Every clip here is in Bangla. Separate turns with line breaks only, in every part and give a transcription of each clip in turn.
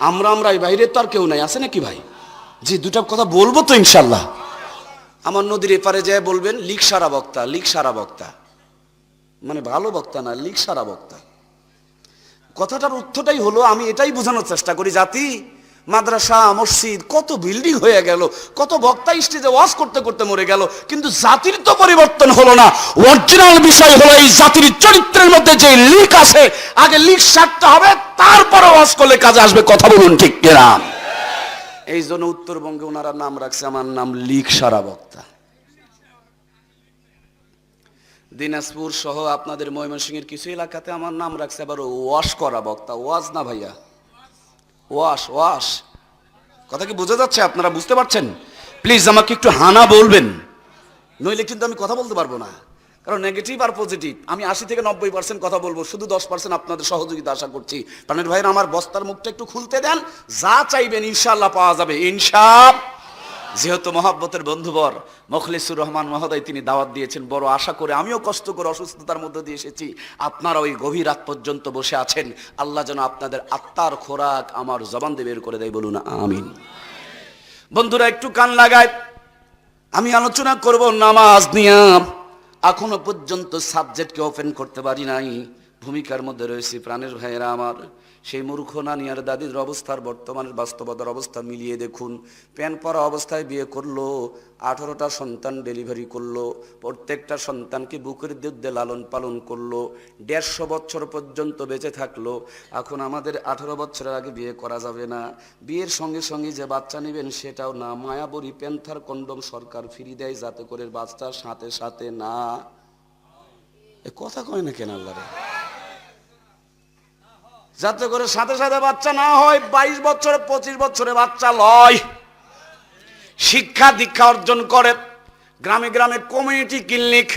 আমরাই, বাইরে তো আর কেউ নাই, আছে নাকি ভাই? জি, দুটা কথা বলবো তো ইনশাল্লাহ। আমার নদীর এপারে যায় বলবেন লিক সারা বক্তা, লিক সারা বক্তা মানে ভালো বক্তা না, লিক সারা বক্তা। কথাটার অর্থটাই হলো, আমি এটাই বোঝানোর চেষ্টা করি, জাতি মাদ্রাসা মসজিদ কত বিল্ডিং হয়ে গেল, কত বক্তা স্টেজে ওয়াজ করতে করতে মরে গেল, কিন্তু জাতির তো পরিবর্তন হলো না। অরিজিনাল বিষয় হলো এই জাতির চরিত্রের মধ্যে যে লিক আছে, আগে লিক সারতে হবে, তারপরে ওয়াজ করলে কাজে আসবে। কথা বলুন ঠিক কিনা? এই জন্য উত্তরবঙ্গে ওনারা নাম রাখছে, আমার নাম লিক সারা বক্তা। দিনাজপুর সহ আপনাদের ময়মনসিংহের কিছু এলাকাতে আমার নাম রাখছে আবার ওয়াশ করা বক্তা। ওয়াজ না ভাইয়া, ওয়াশ ওয়াশ। কথা কি বোঝা যাচ্ছে? আপনারা বুঝতে পারছেন? প্লিজ আমাকে একটু হানা বলবেন, নইলে কিন্তু আমি কথা বলতে পারবো না। কারণ নেগেটিভ আর পজিটিভ আমি 80 থেকে 90% কথা বলবো, শুধু 10% আপনাদের সহযোগিতা আশা করছি। প্রাণের ভাইরা আমার বস্তার মুখটা একটু খুলতে দেন, যা চাইবেন ইনশাআল্লাহ পাওয়া যাবে ইনশাআল্লাহ। যেহেতু মহব্বতের বন্ধুবর মুখলিসুর রহমান মহোদয় তিনি দাওয়াত দিয়েছেন, বড় আশা করে আমিও কষ্ট করে অসুস্থতার মধ্যে দিয়ে এসেছি, আপনারা ওই গভীর রাত পর্যন্ত বসে আছেন। আল্লাহ যেন আপনাদের আত্মার খোরাক আমার জবান দিয়ে বের করে দেয়, বলুন আমিন। বন্ধুরা একটু কান লাগায়, আমি আলোচনা করব নামাজ নিয়ে। এখনো পর্যন্ত সাবজেক্টকে ওপেন করতে পারি নাই, ভূমিকার মধ্যে রয়েছে। প্রাণের ভাইয়েরা আমার, সেই মূর্খ নানিয়ার দাদির অবস্থার বর্তমানের বাস্তবতার অবস্থা মিলিয়ে দেখুন। প্যান পরা অবস্থায় বিয়ে করলো, 18টা সন্তান ডেলিভারি করলো, প্রত্যেকটা সন্তানকে বুকের দুধে লালন পালন করলো, 150 বছর পর্যন্ত বেঁচে থাকলো। এখন আমাদের 18 বছরের আগে বিয়ে করা যাবে না, বিয়ের সঙ্গে সঙ্গে যে বাচ্চা নেবেন সেটাও না, মায়াবরী প্যান্থার কন্ডম সরকার ফ্রি দেয় যাতে করে বাচ্চার সাথে সাথে না। এ কথা কয় না কেন আল্লাহ রে? যাতে করে সাথে সাথে বাচ্চা না হয়। 22 বছরে 25 বছরে বাচ্চা লয়, শিক্ষা দীক্ষা অর্জন করে, গ্রামে গ্রামে কমিউনিটি ক্লিনিক,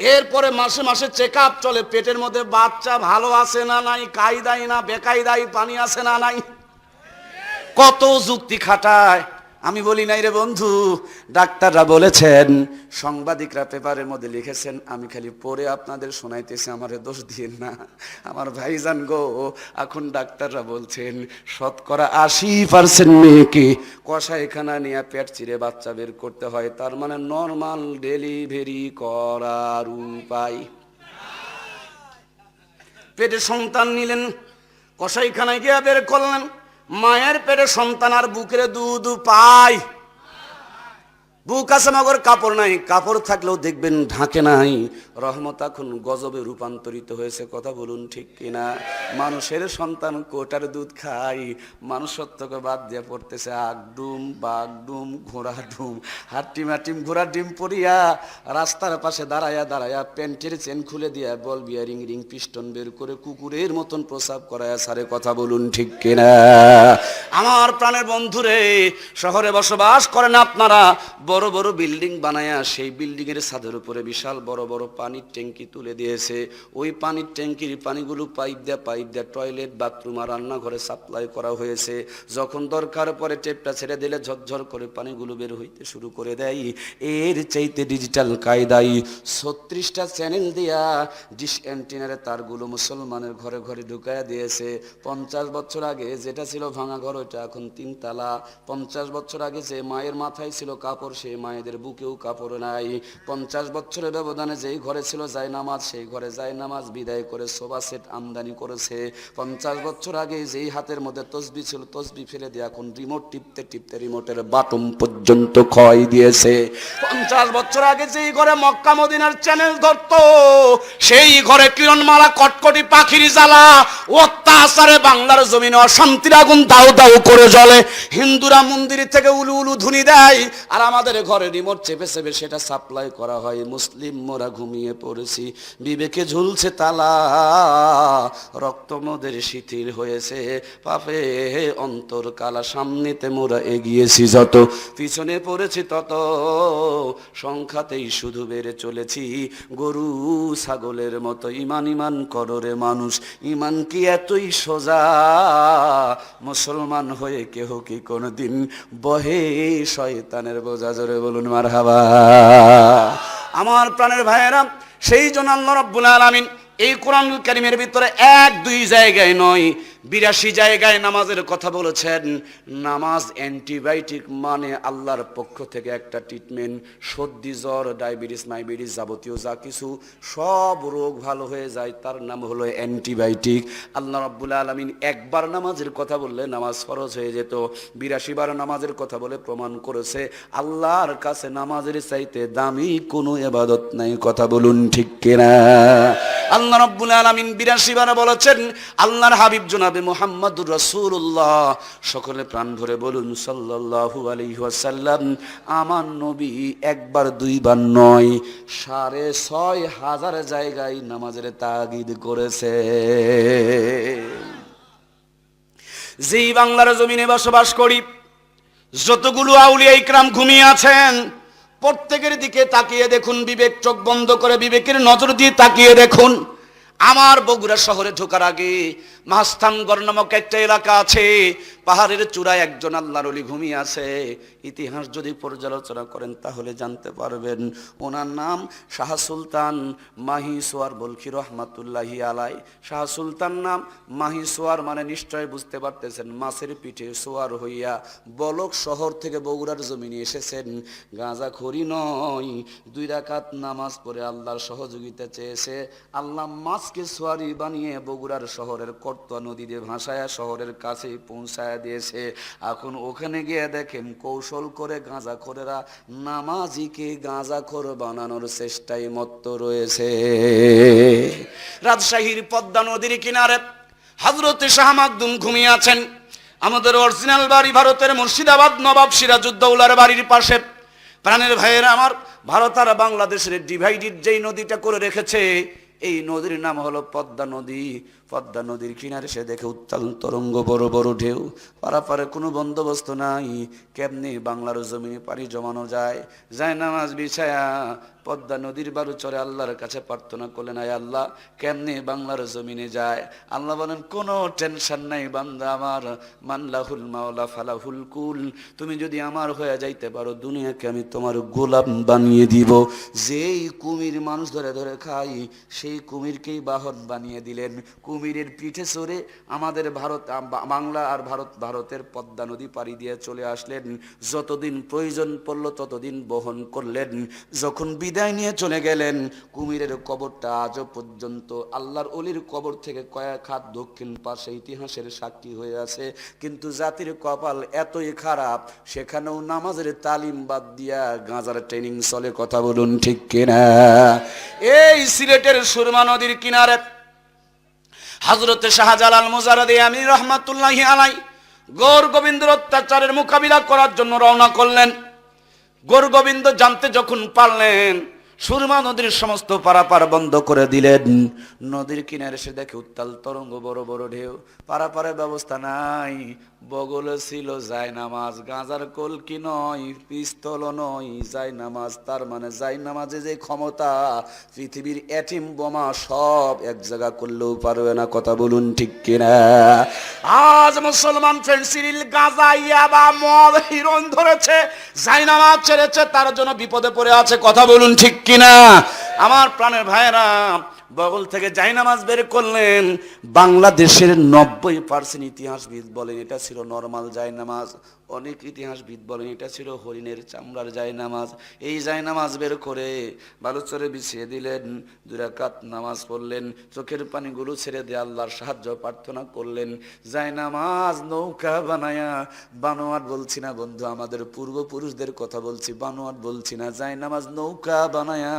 এরপরে মাসে মাসে চেক আপ চলে, পেটের মধ্যে বাচ্চা ভালো আছে না নাই, কায়দাই না বেকায়দাই পানি আছে না নাই, কত যুক্তি খাটায়। আমি বলি নাই রে বন্ধু, ডাক্তাররা বলেছেন, সাংবাদিকরা পেপারের মধ্যে লিখেছেন, আমি খালি পড়ে আপনাদের শোনাইতেছি, আমারে দোষ দিয়েন না আমার ভাইজান গো। এখন ডাক্তাররা বলছেন 80% মেয়েকে কষাইখানা নিয়ে পেট চিরে বাচ্চা বের করতে হয়, তার মানে নর্মাল ডেলিভারি করার উপায়। পেটে সন্তান নিলেন, কষাইখানায় গিয়ে বের করলেন, মায়ের পেটে সন্তান আর বুকের দুধ পায়। বুক আছে মগর কাপড় নাই, কাপড় থাকলেও দেখবেন ঢাকে নাই। রহমত এখন গজবে রূপান্তরিত হয়েছে, কথা বলুন ঠিক কিনা? মানুষের সন্তান কোটার দুধ খায়, মানুষত্বকে বাদ দিয়ে পড়তেছে আগডুম বাগডুম ঘোড়া ডুম, হাট্টিমাটিম ঘোড়া ডিম পরিয়া রাস্তার পাশে দাঁড়ায়া দাঁড়ায়া প্যান্টের চেন খুলে দিয়া বল বিয়ারিং রিং পিস্টন বের করে কুকুরের মতন প্রসাব করায়া সারে, কথা বলুন ঠিক কিনা? আমার প্রাণের বন্ধুরে, শহরে বসবাস করেন আপনারা, বড় বড় বিল্ডিং বানায়া সেই বিল্ডিং এর ছাদের উপরে বিশাল বড় বড় পানির ট্যাঙ্কি তুলে দিয়েছে। ওই পানির ট্যাঙ্কির পানিগুলো পাইপ দিয়ে টয়লেট বাথরুম আর রান্নাঘরে সাপ্লাই করা হয়েছে। যখন দরকার পরে টেপটা ছেড়ে দিলে ঝরঝর করে পানিগুলো বের হইতে শুরু করে দেয়। এর চাইতে ডিজিটাল কায়দায় 36টা চ্যানেল দিয়া ডিশ অ্যান্টেনারে তারগুলো মুসলমানের ঘরে ঘরে ঢুকাইয়া দিয়েছে। 50 বছর আগে যেটা ছিল ভাঙা ঘর, ওইটা এখন 3 তালা। 50 বছর আগে যে মায়ের মাথায় ছিল কাপড়, সেই মায়েদের বুকেও কাপড় নাই। 50 বছরের ব্যবধানে যেই ঘরে ছিল জায়নামাজ, সেই ঘরে জায়নামাজ বিদায় করে সোফা সেট আমদানি করেছে। 50 বছর আগে যেই হাতের মধ্যে তসবি ছিল, তসবি ফেলে দিয়ে এখন রিমোট টিপতে টিপতে রিমোটের বাটন পর্যন্ত ক্ষয় দিয়েছে। 50 বছর আগে যেই ঘরে মক্কা মদিনার চ্যানেল ধরতো, সেই ঘরে কিরণমালা কটকটি পাখির জ্বালা, অত্যাচারে বাংলার জমিনে অশান্তির আগুন দাউ দাউ করে জ্বলে। হিন্দুরা মন্দির থেকে উলু উলু ধ্বনি দেয়, আর আমাদের ঘরে রিমোট চেপে চেপে সেটা সাপ্লাই করা হয়। মুসলিম মোরা ঘুমিয়ে পড়েছি, বিবেকে ঝুলছে তালা, রক্ত মোদের শিথিল হয়েছে, পাপে অন্তর কালা, সামনেতে মোরা এগিয়েছি যত, পিছনে পড়েছি তত, সংখ্যাতেই শুধু বেড়ে চলেছি গরু ছাগলের মতো। ইমান ইমান কররে মানুষ, ইমান কি এতই সোজা? মুসলমান হয়ে কেহ কি কোনদিন বহে শয়তানের বোঝা? জোরে বলুন মারহাবা। আমার প্রাণের ভাইয়েরা, সেই জন্য আল্লাহ রাব্বুল আলামিন এই কোরআনুল কারীমের ভিতরে 1-2 জায়গায় নয়, 82 জায়গায় নামাজের কথা বলেছেন। নামাজ অ্যান্টিবায়োটিক, মানে আল্লাহর পক্ষ থেকে একটা ট্রিটমেন্ট। সর্দি, জ্বর, ডায়াবেটিস, মাইবেটিস, যাবতীয় যা কিছু সব রোগ ভালো হয়ে যায়, তার নাম হলো অ্যান্টিবায়োটিক। আল্লাহ রাব্বুল আলামিন একবার নামাজের কথা বললে নামাজ ফরজ হয়ে যেত, 82 বার নামাজের কথা বলে প্রমাণ করেছে আল্লাহর কাছে নামাজের চাইতে দামি কোনো ইবাদত নাই। কথা বলুন ঠিক কিনা? আল্লাহ রাব্বুল আলামিন 82 বার বলেছেন। আল্লাহর হাবিব জনাবে মুহাম্মদুর রাসূলুল্লাহ, সকলে প্রাণ ভরে বলুন সাল্লাল্লাহু আলাইহি ওয়াসাল্লাম, আমার নবী একবার দুইবার নয়, 6500 জায়গায় নামাজের তাগিদ করেছে। যেই বাংলার জমিনে বসবাস করি, যতগুলো আউলিয়া ইকরাম ঘুমিয়ে আছেন, প্রত্যেকের দিকে তাকিয়ে দেখুন, বিবেক চোখ বন্ধ করে বিবেকের নজর দিয়ে তাকিয়ে দেখুন। আমার বগুড়া শহরে ঢোকার আগে মাস্তানগড় নামক একটা এলাকা আছে, পাহাড়ের চূড়ায় একজন আল্লাহর ওলি ঘুমিয়ে আছে। ইতিহাস যদি পর্যালোচনা করেন তাহলে জানতে পারবেন, ওনার নাম শাহ সুলতান মাহি সোয়ার বলখি রহমাতুল্লাহি আলাই। শাহ সুলতান নাম, মাহি সোয়ার মানে নিশ্চয় বুঝতে পারতেছেন, মাছের পিঠে সোয়ার হইয়া বলক শহর থেকে বগুড়ার জমিনে এসেছেন। গাঁজাখড়ি নয়, 2 রাকাত নামাজ পড়ে আল্লাহর সহযোগিতা চেয়েছে। আল্লাহ মাছকে সোয়ারি বানিয়ে বগুড়ার শহরের কর্তা নদীতে ভাসায়া শহরের কাছে পৌঁছায় দিয়েছে। এখন ওখানে গিয়ে দেখেন কৌশল করে গাঁজাখোরেরা নামাজিকে গাঁজাখোর বানানোর চেষ্টায় মত্ত রয়েছে। রাজশাহীর পদ্মা নদীর কিনারে হযরতে শাহ মাকদুম ঘুমিয়ে আছেন। আমাদের অরিজিনাল বাড়ি ভারতের মুর্শিদাবাদ, নবাব সিরাজউদ্দৌলার বাড়ির পাশে। প্রাণের ভাইয়েরা আমার, ভারত আর বাংলাদেশের ডিভাইডেড যেই নদীটা করে রেখেছে, এই নদীর নাম হলো পদ্মা নদী। পদ্মা নদীর কিনারে সে দেখে উত্তাল তরঙ্গ, বড় বড় ঢেউ, পারাপারে কোনো বন্দোবস্ত নাই। কেমনি বাংলার জমিনে পানি জমানো যায়? নামাজ বিছায়া পদ্মা নদীর বারু চরে আল্লাহর কাছে প্রার্থনা করলেন, আয় আল্লাহ, কেমনি বাংলার জমিনে যায়? আল্লাহ বলেন, কোনো টেনশন নাই বান্দা আমার, মানলাহুল মাওলা ফালাহুল কুল। তুমি যদি আমার হয়ে যাইতে পারো, দুনিয়াকে আমি তোমার গোলাম বানিয়ে দিব। যেই কুমির মানুষ ধরে ধরে খাই, সেই কুমিরকেই বাহন বানিয়ে দিলেন। কুমিরের পিঠে চড়ে আমাদের বাংলা আর ভারতের পদ্মা নদী পাড়ি দিয়ে চলে আসলেন। যতদিন প্রয়োজন পড়ল ততদিন বহন করলেন। যখন বিদায় নিয়ে চলে গেলেন, কুমিরের কবরটা আজও পর্যন্ত আল্লাহর ওলির কবর থেকে কয়েক হাত দক্ষিণ পাশে ইতিহাসের সাক্ষী হয়ে আছে। কিন্তু জাতির কপাল এতই খারাপ, সেখানেও নামাজের তালিম বাদ দিয়া গাঁজার ট্রেনিং চলে। কথা বলুন ঠিক কিনা? এই সিলেটের সুরমা নদীর কিনারে হযরতে শাহজালাল মুজাররদি আমিনী রহমাতুল্লাহি আলাই গৌর গোবিন্দের অত্যাচারের মোকাবিলা করার জন্য রওনা করলেন। গৌর গোবিন্দ জানতে যখন পারলেন, সুরমা নদীর সমস্ত পারাপার বন্ধ করে দিলেন। নদীর কিনারে এসে দেখে উত্তাল তরঙ্গ, বড় বড় ঢেউ, পারাপারের ব্যবস্থা নাই। বগলে ছিল জায়নামাজ, গাঁজার কলকি নয়, পিস্তল নয়, জায়নামাজ। তার মানে জায়নামাজে যে ক্ষমতা, পৃথিবীর অ্যাটম বোমা সব এক জায়গা করলেও পারবে না। কথা বলুন ঠিক কিনা? আজ মুসলমান ফেন্সিডিল, গাঁজা, ইয়াবা, মদ, হিরোইন ধরেছে, জায়নামাজ ছেড়েছে, তার জন্য বিপদে পড়ে আছে। কথা বলুন ঠিক কিনা? আমার প্রাণের ভাইয়েরা, বগল থেকে জায়নামাজ বের করলেন। বাংলাদেশের 90% ইতিহাসবিদ বলেন এটা ছিল নরমাল জায়নামাজ। অনেক ইতিহাসবিদ বলেন এটা ছিল হরিণের চামড়ার জায়নামাজ। এই জায়নামাজ বের করে বালুচরে বিছিয়ে দিলেন। 2 রাকাত নামাজ পড়লেন, চোখের পানিগুলো ছেড়ে দিয়ে আল্লাহর সাহায্য প্রার্থনা করলেন। জায়নামাজ নৌকা বানায়া, বানোয়াট বলছি না বন্ধু, আমাদের পূর্বপুরুষদের কথা বলছি, বানোয়াট বলছি না। জায়নামাজ নৌকা বানায়া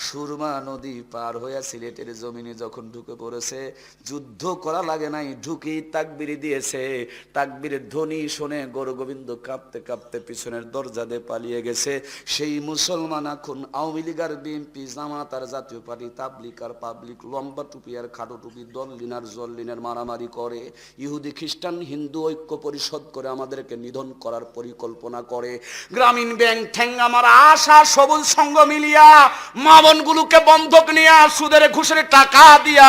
সুরমা নদী পার হইয়া সিলেটের জমিনে যখন ঢুকে পড়েছে, যুদ্ধ করা লাগে নাই, ঢুকেই তাকবীর দিয়েছে। তাকবীরের ধ্বনি শুনে গৌর গোবিন্দ কাঁপতে কাঁপতে পিছনের দরজা দিয়ে পালিয়ে গেছে। সেই মুসলমান এখন আওয়ামী লীগ আর বিএনপি, জামাত আর জাতীয় পার্টি, তাবলিগ আর পাবলিক, লম্বা টুপি আর খাটো টুপি, দললিন আর জল্লিনের মারামারি করে, ইহুদি খ্রিস্টান হিন্দু ঐক্য পরিষদ করে আমাদেরকে নিধন করার পরিকল্পনা করে। গ্রামীণ ব্যাংক, ঠেঙ্গা মারা, আশা সবুজ সংঘ মিলিয়া মা বোনগুলোকে বন্ধক নিয়ে সুদের ঘুষের টাকা দিয়া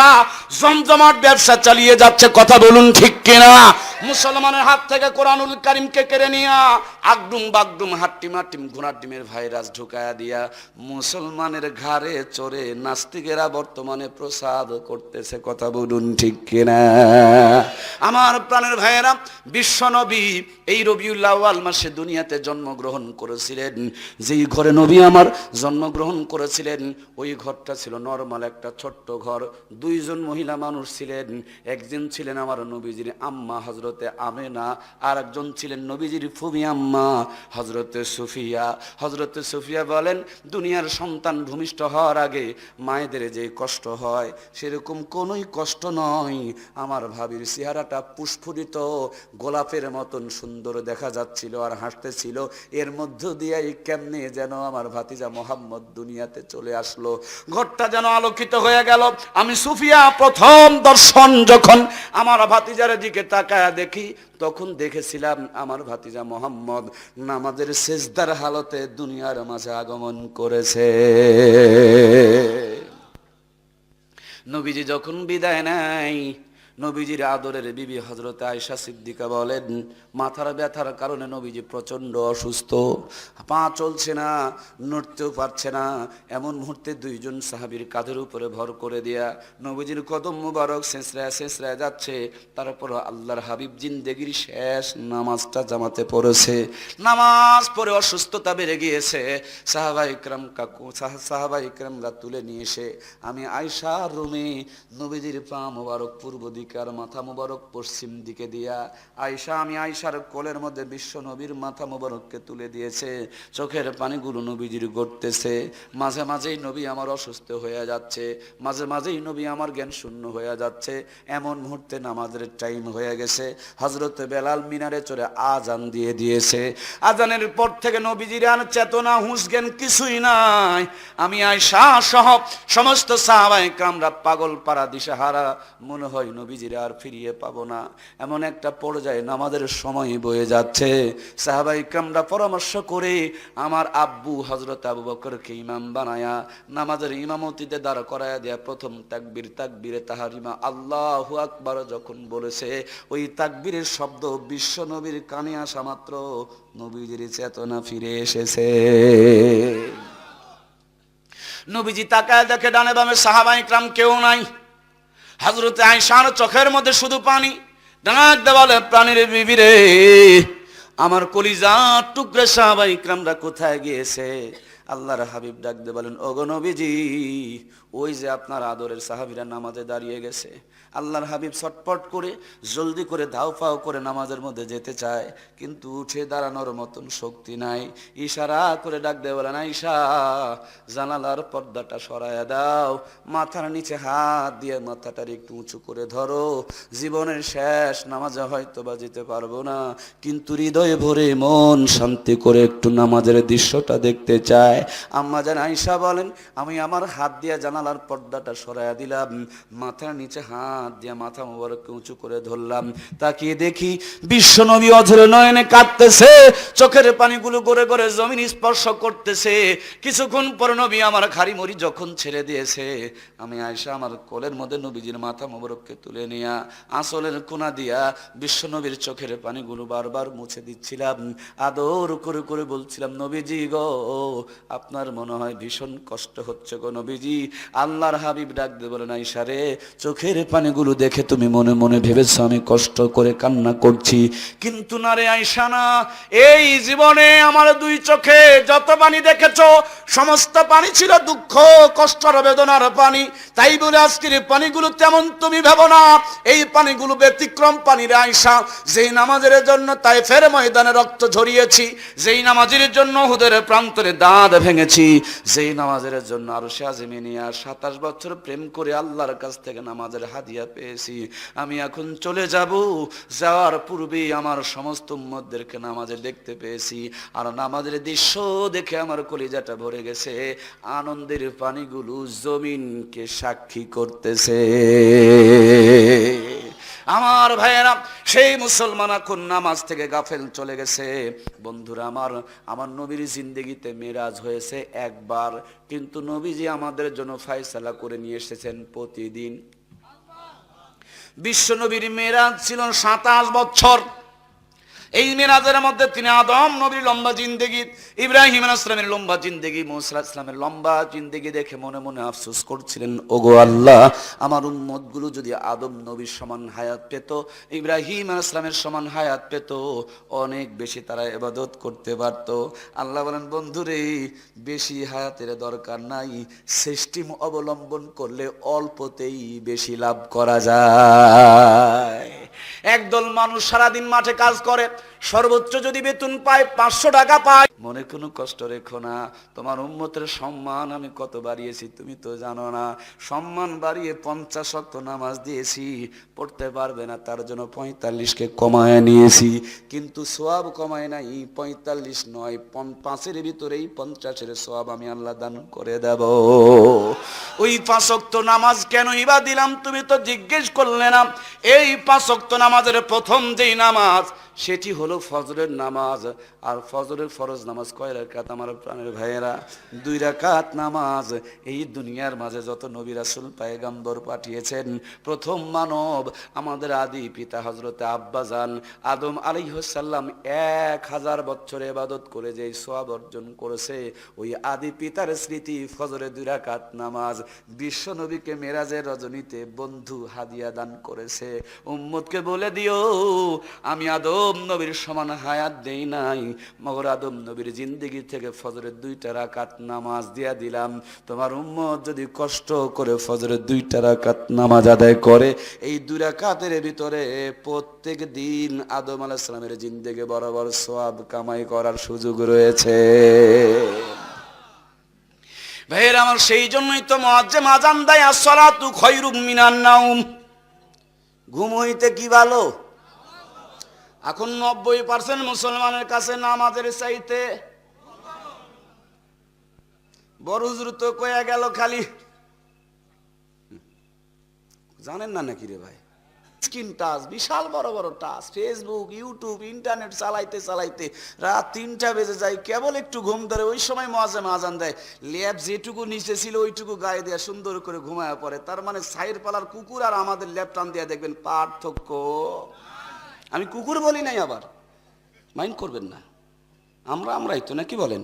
জমজমাট ব্যবসা চালিয়ে যাচ্ছে। কথা বলুন ঠিক কিনা? মুসলমানের হাত থেকে কোরআনুল কারীমকে কেড়ে নিয়া আগডুম বাগডুম হাট্টিম হাট্টিম ঘোড়ার ডিমের ভাইরাস ঢুকায়া দিয়া মুসলমানের ঘাড়ে চড়ে নাস্তিকেরা বর্তমানে প্রসাদ করতেছে। কথা বলুন ঠিক কিনা? আমার প্রাণের ভাইয়েরা, বিশ্ব নবী এই রবিউল আউয়াল মাসে দুনিয়াতে জন্মগ্রহণ করেছিলেন। যেই ঘরে নবী আমার জন্মগ্রহণ করেছিলেন ওই ঘরটা ছিল নরমাল একটা ছোট্ট ঘর। দুইজন মহিলা মানুষ ছিলেন। একজন ছিলেন আমার নবীজির আম্মা হযরতে আমেনা, আর একজন ছিলেন নবীজির ফুফি আম্মা হযরতে সুফিয়া। হযরতে সুফিয়া বলেন, দুনিয়ার সন্তান ভূমিষ্ঠ হওয়ার আগে মায়েদের যে কষ্ট হয় সেরকম কোনোই কষ্ট নয়। আমার ভাবির চেহারাটা পুষ্পরিত গোলাপের মতন সুন্দর দেখা যাচ্ছিল আর হাসতেছিল। এর মধ্য দিয়েই কেমনে যেন আমার ভাতিজা মোহাম্মদ দুনিয়াতে চলে আসলো। ঘরটা যেন আলোকিত হয়ে গেল। আমি সুফিয়া প্রথম দর্শন যখন আমার ভাতিজার দিকে তাকায়া দেখি, তখন দেখেছিলাম আমার ভাতিজা মোহাম্মদ নামাজের সেজদার হালতে দুনিয়ার মাঝে আগমন করেছে। নবীজি যখন বিদায় নেয়, নবীজির আদরের বিবি হযরত আয়েশা সিদ্দিকা বলেন, মাথার ব্যথার কারণে নবীজি প্রচন্ড অসুস্থ, পা চলছে না, নড়তেও পারছে না। এমন মুহূর্তে দুইজন সাহাবীর কাঁধের উপরে ভর করে দিয়া নবীজির কদম মুবারক ছেঁচড়ায় ছেঁচড়ায় যাচ্ছে। তারপর আল্লাহর হাবিব জিন্দেগির শেষ নামাজটা জামাতে পড়েছে। নামাজ পড়ে অসুস্থতা বেড়ে গিয়েছে। সাহাবা ইকরামরা তুলে নিয়ে এসে আমি আয়েশার রুমে নবীজির পা মুবারক পূর্ব দিকে আর মাথা মুবারক পশ্চিম দিকে দিয়া আমি আয়েশার কোলের মধ্যে বিশ্ব নবীর মাথা মুবারককে তুলে দিয়েছে। চোখের পানিগুলো নবীজির গড়তেছে। মাঝে মাঝেই নবী আমার অসুস্থ হয়ে যাচ্ছে, মাঝে মাঝেই নবী আমার জ্ঞান শূন্য হয়ে যাচ্ছে। এমন মুহূর্তে নামাজের টাইম হয়ে গেছে। হযরত বেলাল মিনারে চড়ে আজান দিয়ে দিয়েছে। আজানের পর থেকে নবীজির আর চেতনা হুঁশ জ্ঞান কিছুই নাই। আমি আয়েশা সহ সমস্ত সাহাবায়ে কেরামরা পাগল পাড়া দিশেহারা, মনে হয় নবীজির আর ফিরিয়ে পাবো না। এমন একটা পর্যায়ে নামাজের সময় বয়ে যাচ্ছে। সাহাবায়ে কেরামরা পরামর্শ করে আমার আব্বু হযরত আবু বকরকে ইমাম বানায়া নামাজের ইমামতিতে দাঁড় করায়া দেয়া প্রথম তাকবীরে তাহরিমা আল্লাহু আকবার যখন বলেছে, ওই তাকবীরের শব্দ বিশ্ব নবীর কানে আসা মাত্র নবীজির চেতনা ফিরে এসেছে। নবীজি তাকায় দেখে ডানে বামে সাহাবায়ে কেরাম কেউ নাই। হযরত আয়েশার চোখের মধ্যে শুধু পানি। ডাক দিয়ে বলে, প্রাণীর বিবি রে, আমার কলিজার টুকরা সাহাবায়ে কেরামরা কোথায় গিয়েছে? আল্লাহর হাবিব ডাক দিয়ে বলেন, ওগো নবীজি, ওই যে আপনার আদরের সাহাবীরা নামাজে দাঁড়িয়ে গেছে। আল্লাহর হাবিব ছটপট করে জলদি করে ধাও পাও করে নামাজের মধ্যে যেতে চায়, কিন্তু উঠে দাঁড়ানোর মতন শক্তি নাই। ইশারা করে ডাক দিয়ে বলেন, আয়েশা, জানালার পর্দাটা সরায়া দাও, মাথার নিচে হাত দিয়ে মাথাটার একটু উঁচু করে ধরো। জীবনের শেষ নামাজে হয়তো বা যেতে পারবো না, কিন্তু হৃদয়ে ভরে মন শান্তি করে একটু নামাজের দৃশ্যটা দেখতে চায়। আম্মা জান আয়েশা বলেন, আমি আমার হাত দিয়ে জানালার পর্দাটা সরায়া দিলাম, মাথার নিচে হাত দিয়ে মাথা মোবারককে উঁচু করে ধরলাম। তাকিয়ে দেখি বিশ্বনবী অঝরে নয়নে কাঁদতেছে, চোখের পানিগুলো গড়ে গড়ে জমিন স্পর্শ করতেছে। কিছুক্ষণ পর নবী আমার খাড়ি মরি যখন ছেড়ে দিয়েছে, আমি আয়েশা আমার কোলের মধ্যে নবীজির মাথা মোবারককে তুলে নিয়া আঁচলের কোনা দিয়া বিশ্বনবীর চোখের পানিগুলো বারবার মুছে দিচ্ছিলাম। আদর করে করে বলছিলাম, নবীজি গো, আপনার মনে হয় ভীষণ কষ্ট হচ্ছে গো নবীজি। আল্লাহর হাবিব ডাক দিয়ে বলেন, আয়েশা রে, চোখের পানিগুলো দেখে তুমি মনে মনে ভেবেছো আমি কষ্ট করে কান্না করছি, কিন্তু না রে আয়েশা না। এই জীবনে আমার দুই চোখে যত পানি দেখেছো সমস্ত পানি ছিল দুঃখ কষ্ট বেদনার পানি। তাই বলে আজকের পানিগুলো তেমন তুমি ভেবো না, এই পানিগুলো ব্যতিক্রম পানি রে আয়েশা। যেই নামাজের জন্য তায়েফের ময়দানে রক্ত ঝরিয়েছি, যেই নামাজের জন্য উহুদের প্রান্তরে দাঁত ভেঙেছি, যেই নামাজের জন্য আরশে আজিমে নিয়ে 27 বছর প্রেম করে আল্লাহর কাছ থেকে নামাজের হাদিয়া পেয়েছি, আমি এখন চলে যাব। যাওয়ার পূর্বেই আমার সমস্ত উম্মতদেরকে নামাজে দেখতে পেয়েছি, আর নামাজের দৃশ্য দেখে আমার কলিজাটা ভরে গেছে। আনন্দের পানিগুলো জমিনকে সাক্ষী করতেছে। আমার ভাইয়েরা, সেই মুসলমান এখন নামাজ থেকে গাফেল চলে গেছে। বন্ধুরা আমার নবীর জিন্দেগিতে মেরাজ হয়েছে একবার, কিন্তু নবীজি আমাদের জন্য ফয়সালা করে নিয়ে এসেছেন প্রতিদিন। বিশ্ব নবীর মেরাজ ছিল 27 বছর। এই মেরাজের মধ্যে তিনি আদম নবীর লম্বা জিন্দেগি, ইব্রাহিম আলাইহিস সালামের লম্বা জিন্দেগি, মুসা আলাইহিস সালামের লম্বা জিন্দেগি দেখে মনে মনে আফসোস করছিলেন, ওগো আল্লাহ, আমার উম্মতগুলো যদি আদম নবীর সমান হায়াত পেত, ইব্রাহিম আলাইহিস সালামের সমান হায়াত পেত, অনেক বেশি তারা ইবাদত করতে পারত। আল্লাহ বলেন, বন্ধুরে, বেশি হায়াতের দরকার নাই, সিস্টেম অবলম্বন করলে অল্পতেই বেশি লাভ করা যায়। একদল মানুষ সারাদিন মাঠে কাজ করে, সর্বোচ্চ যদি বেতন পায় 500 টাকা পায়, মনে কোনো কষ্ট রেখো না, তোমার উম্মতের সম্মান আমি কত বাড়িয়েছি তুমি তো জানো না। সম্মান বাড়িয়ে 50 ওয়াক্ত নামাজ দিয়েছি, পড়তে পারবে না তার জন্য 45কে কমায় নিয়েছি, কিন্তু সওয়াব কমায় নাই, 45 নয়, 5-এর ভিতরেই 50-এর সওয়াব আমি আল্লাহ দান করে দেব। ওই 5 ওয়াক্ত নামাজ কেনই বা দিলাম তুমি তো জিজ্ঞেস করলে না। এই 5 ওয়াক্ত নামাজের প্রথম যেই নামাজ, সেটি হলো ফজরের নামাজ। আর ফজরের ফরজ নামাজ কয় রাকাত আমার প্রাণের ভাইয়েরা? 2 রাকাত নামাজ। এই দুনিয়ার মাঝে যত নবী রাসূল পয়গম্বর পাঠিয়েছেন, প্রথম মানব আমাদের আদি পিতা হযরত আব্বাজান আদম আলাইহিস সালাম 1000 বছর ইবাদত করে যে সওয়াব অর্জন করেছে, ওই আদি পিতার স্মৃতি ফজরের 2 রাকাত নামাজ বিশ্ব নবীকে মেরাজের রজনীতে বন্ধু হাদিয়া দান করেছে। উম্মতকে বলে দিও, আমি আদম নবীর সমান হায়াত দেই নাই, মগর আদম নবীর জিন্দেগি থেকে ফজরের 2টা রাকাত নামাজ দিয়া দিলাম। তোমার উম্মত যদি কষ্ট করে ফজরের 2টা রাকাত নামাজ আদায় করে, এই 2 রাকাতের ভিতরে প্রত্যেক দিন আদম আলাইহিস সালামের জিন্দেগি বরাবর সওয়াব কামাই করার সুযোগ রয়েছে। ভাইয়ের আমার, সেই জন্যই তো মুয়াজ্জিন আযান দেয়, আসসালাতু খায়রুম মিনান নাওম। ঘুম হইতে কি ভালো? এখন 90% মুসলমানের কাছে নামাজের চাইতে বড় হুজুর তো কয়া গেল খালি, জানেন না নাকি রে ভাই? স্ক্রিন টাচ, বিশাল বড় বড় টাচ, ফেসবুক, ইউটিউব, ইন্টারনেট চালাইতে চালাইতে রাত 3টা বেজে যায়, কেবল একটু ঘুম ধরে। ওই সময় মুয়াজ্জিন আযান দেয়, ল্যাব যেটুকু নিচে ছিল ওইটুকু গায়ে দেয়া সুন্দর করে ঘুমায় পড়ে। তার মানে সাইর পালার কুকুর আর আমাদের ল্যাব টান দিয়ে দেখবেন পার্থক্য। আমি কুকুর বলি নাই, আবার মাইন্ড করবেন না, আমরাই তো নাকি বলেন?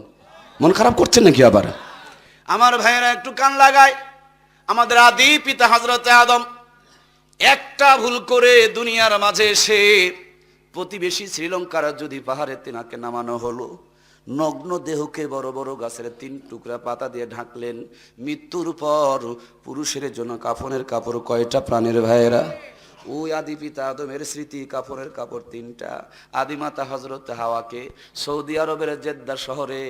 মন খারাপ করছেন নাকি আবার? আমার ভাইয়েরা একটু কান লাগায়, আমাদের আদি পিতা হযরত আদম একটা ভুল করে দুনিয়ার মাঝে এসে প্রতিবেশী শ্রীলঙ্কার যদি পাহাড়ে তেনাকে নামানো হলো, নগ্ন দেহকে বড় বড় গাছের 3 টুকরা পাতা দিয়ে ঢাকলেন। মৃত্যুর পর পুরুষের জন্য কাফনের কাপড় কয়টা প্রাণের ভাইয়েরা? ওই আদি পিতা আদমের স্মৃতি কাপড়ের কাপড় 3টা। আদিমাতা হযরত হাওয়াকে সৌদি আরবের জেদ্দা শহরে,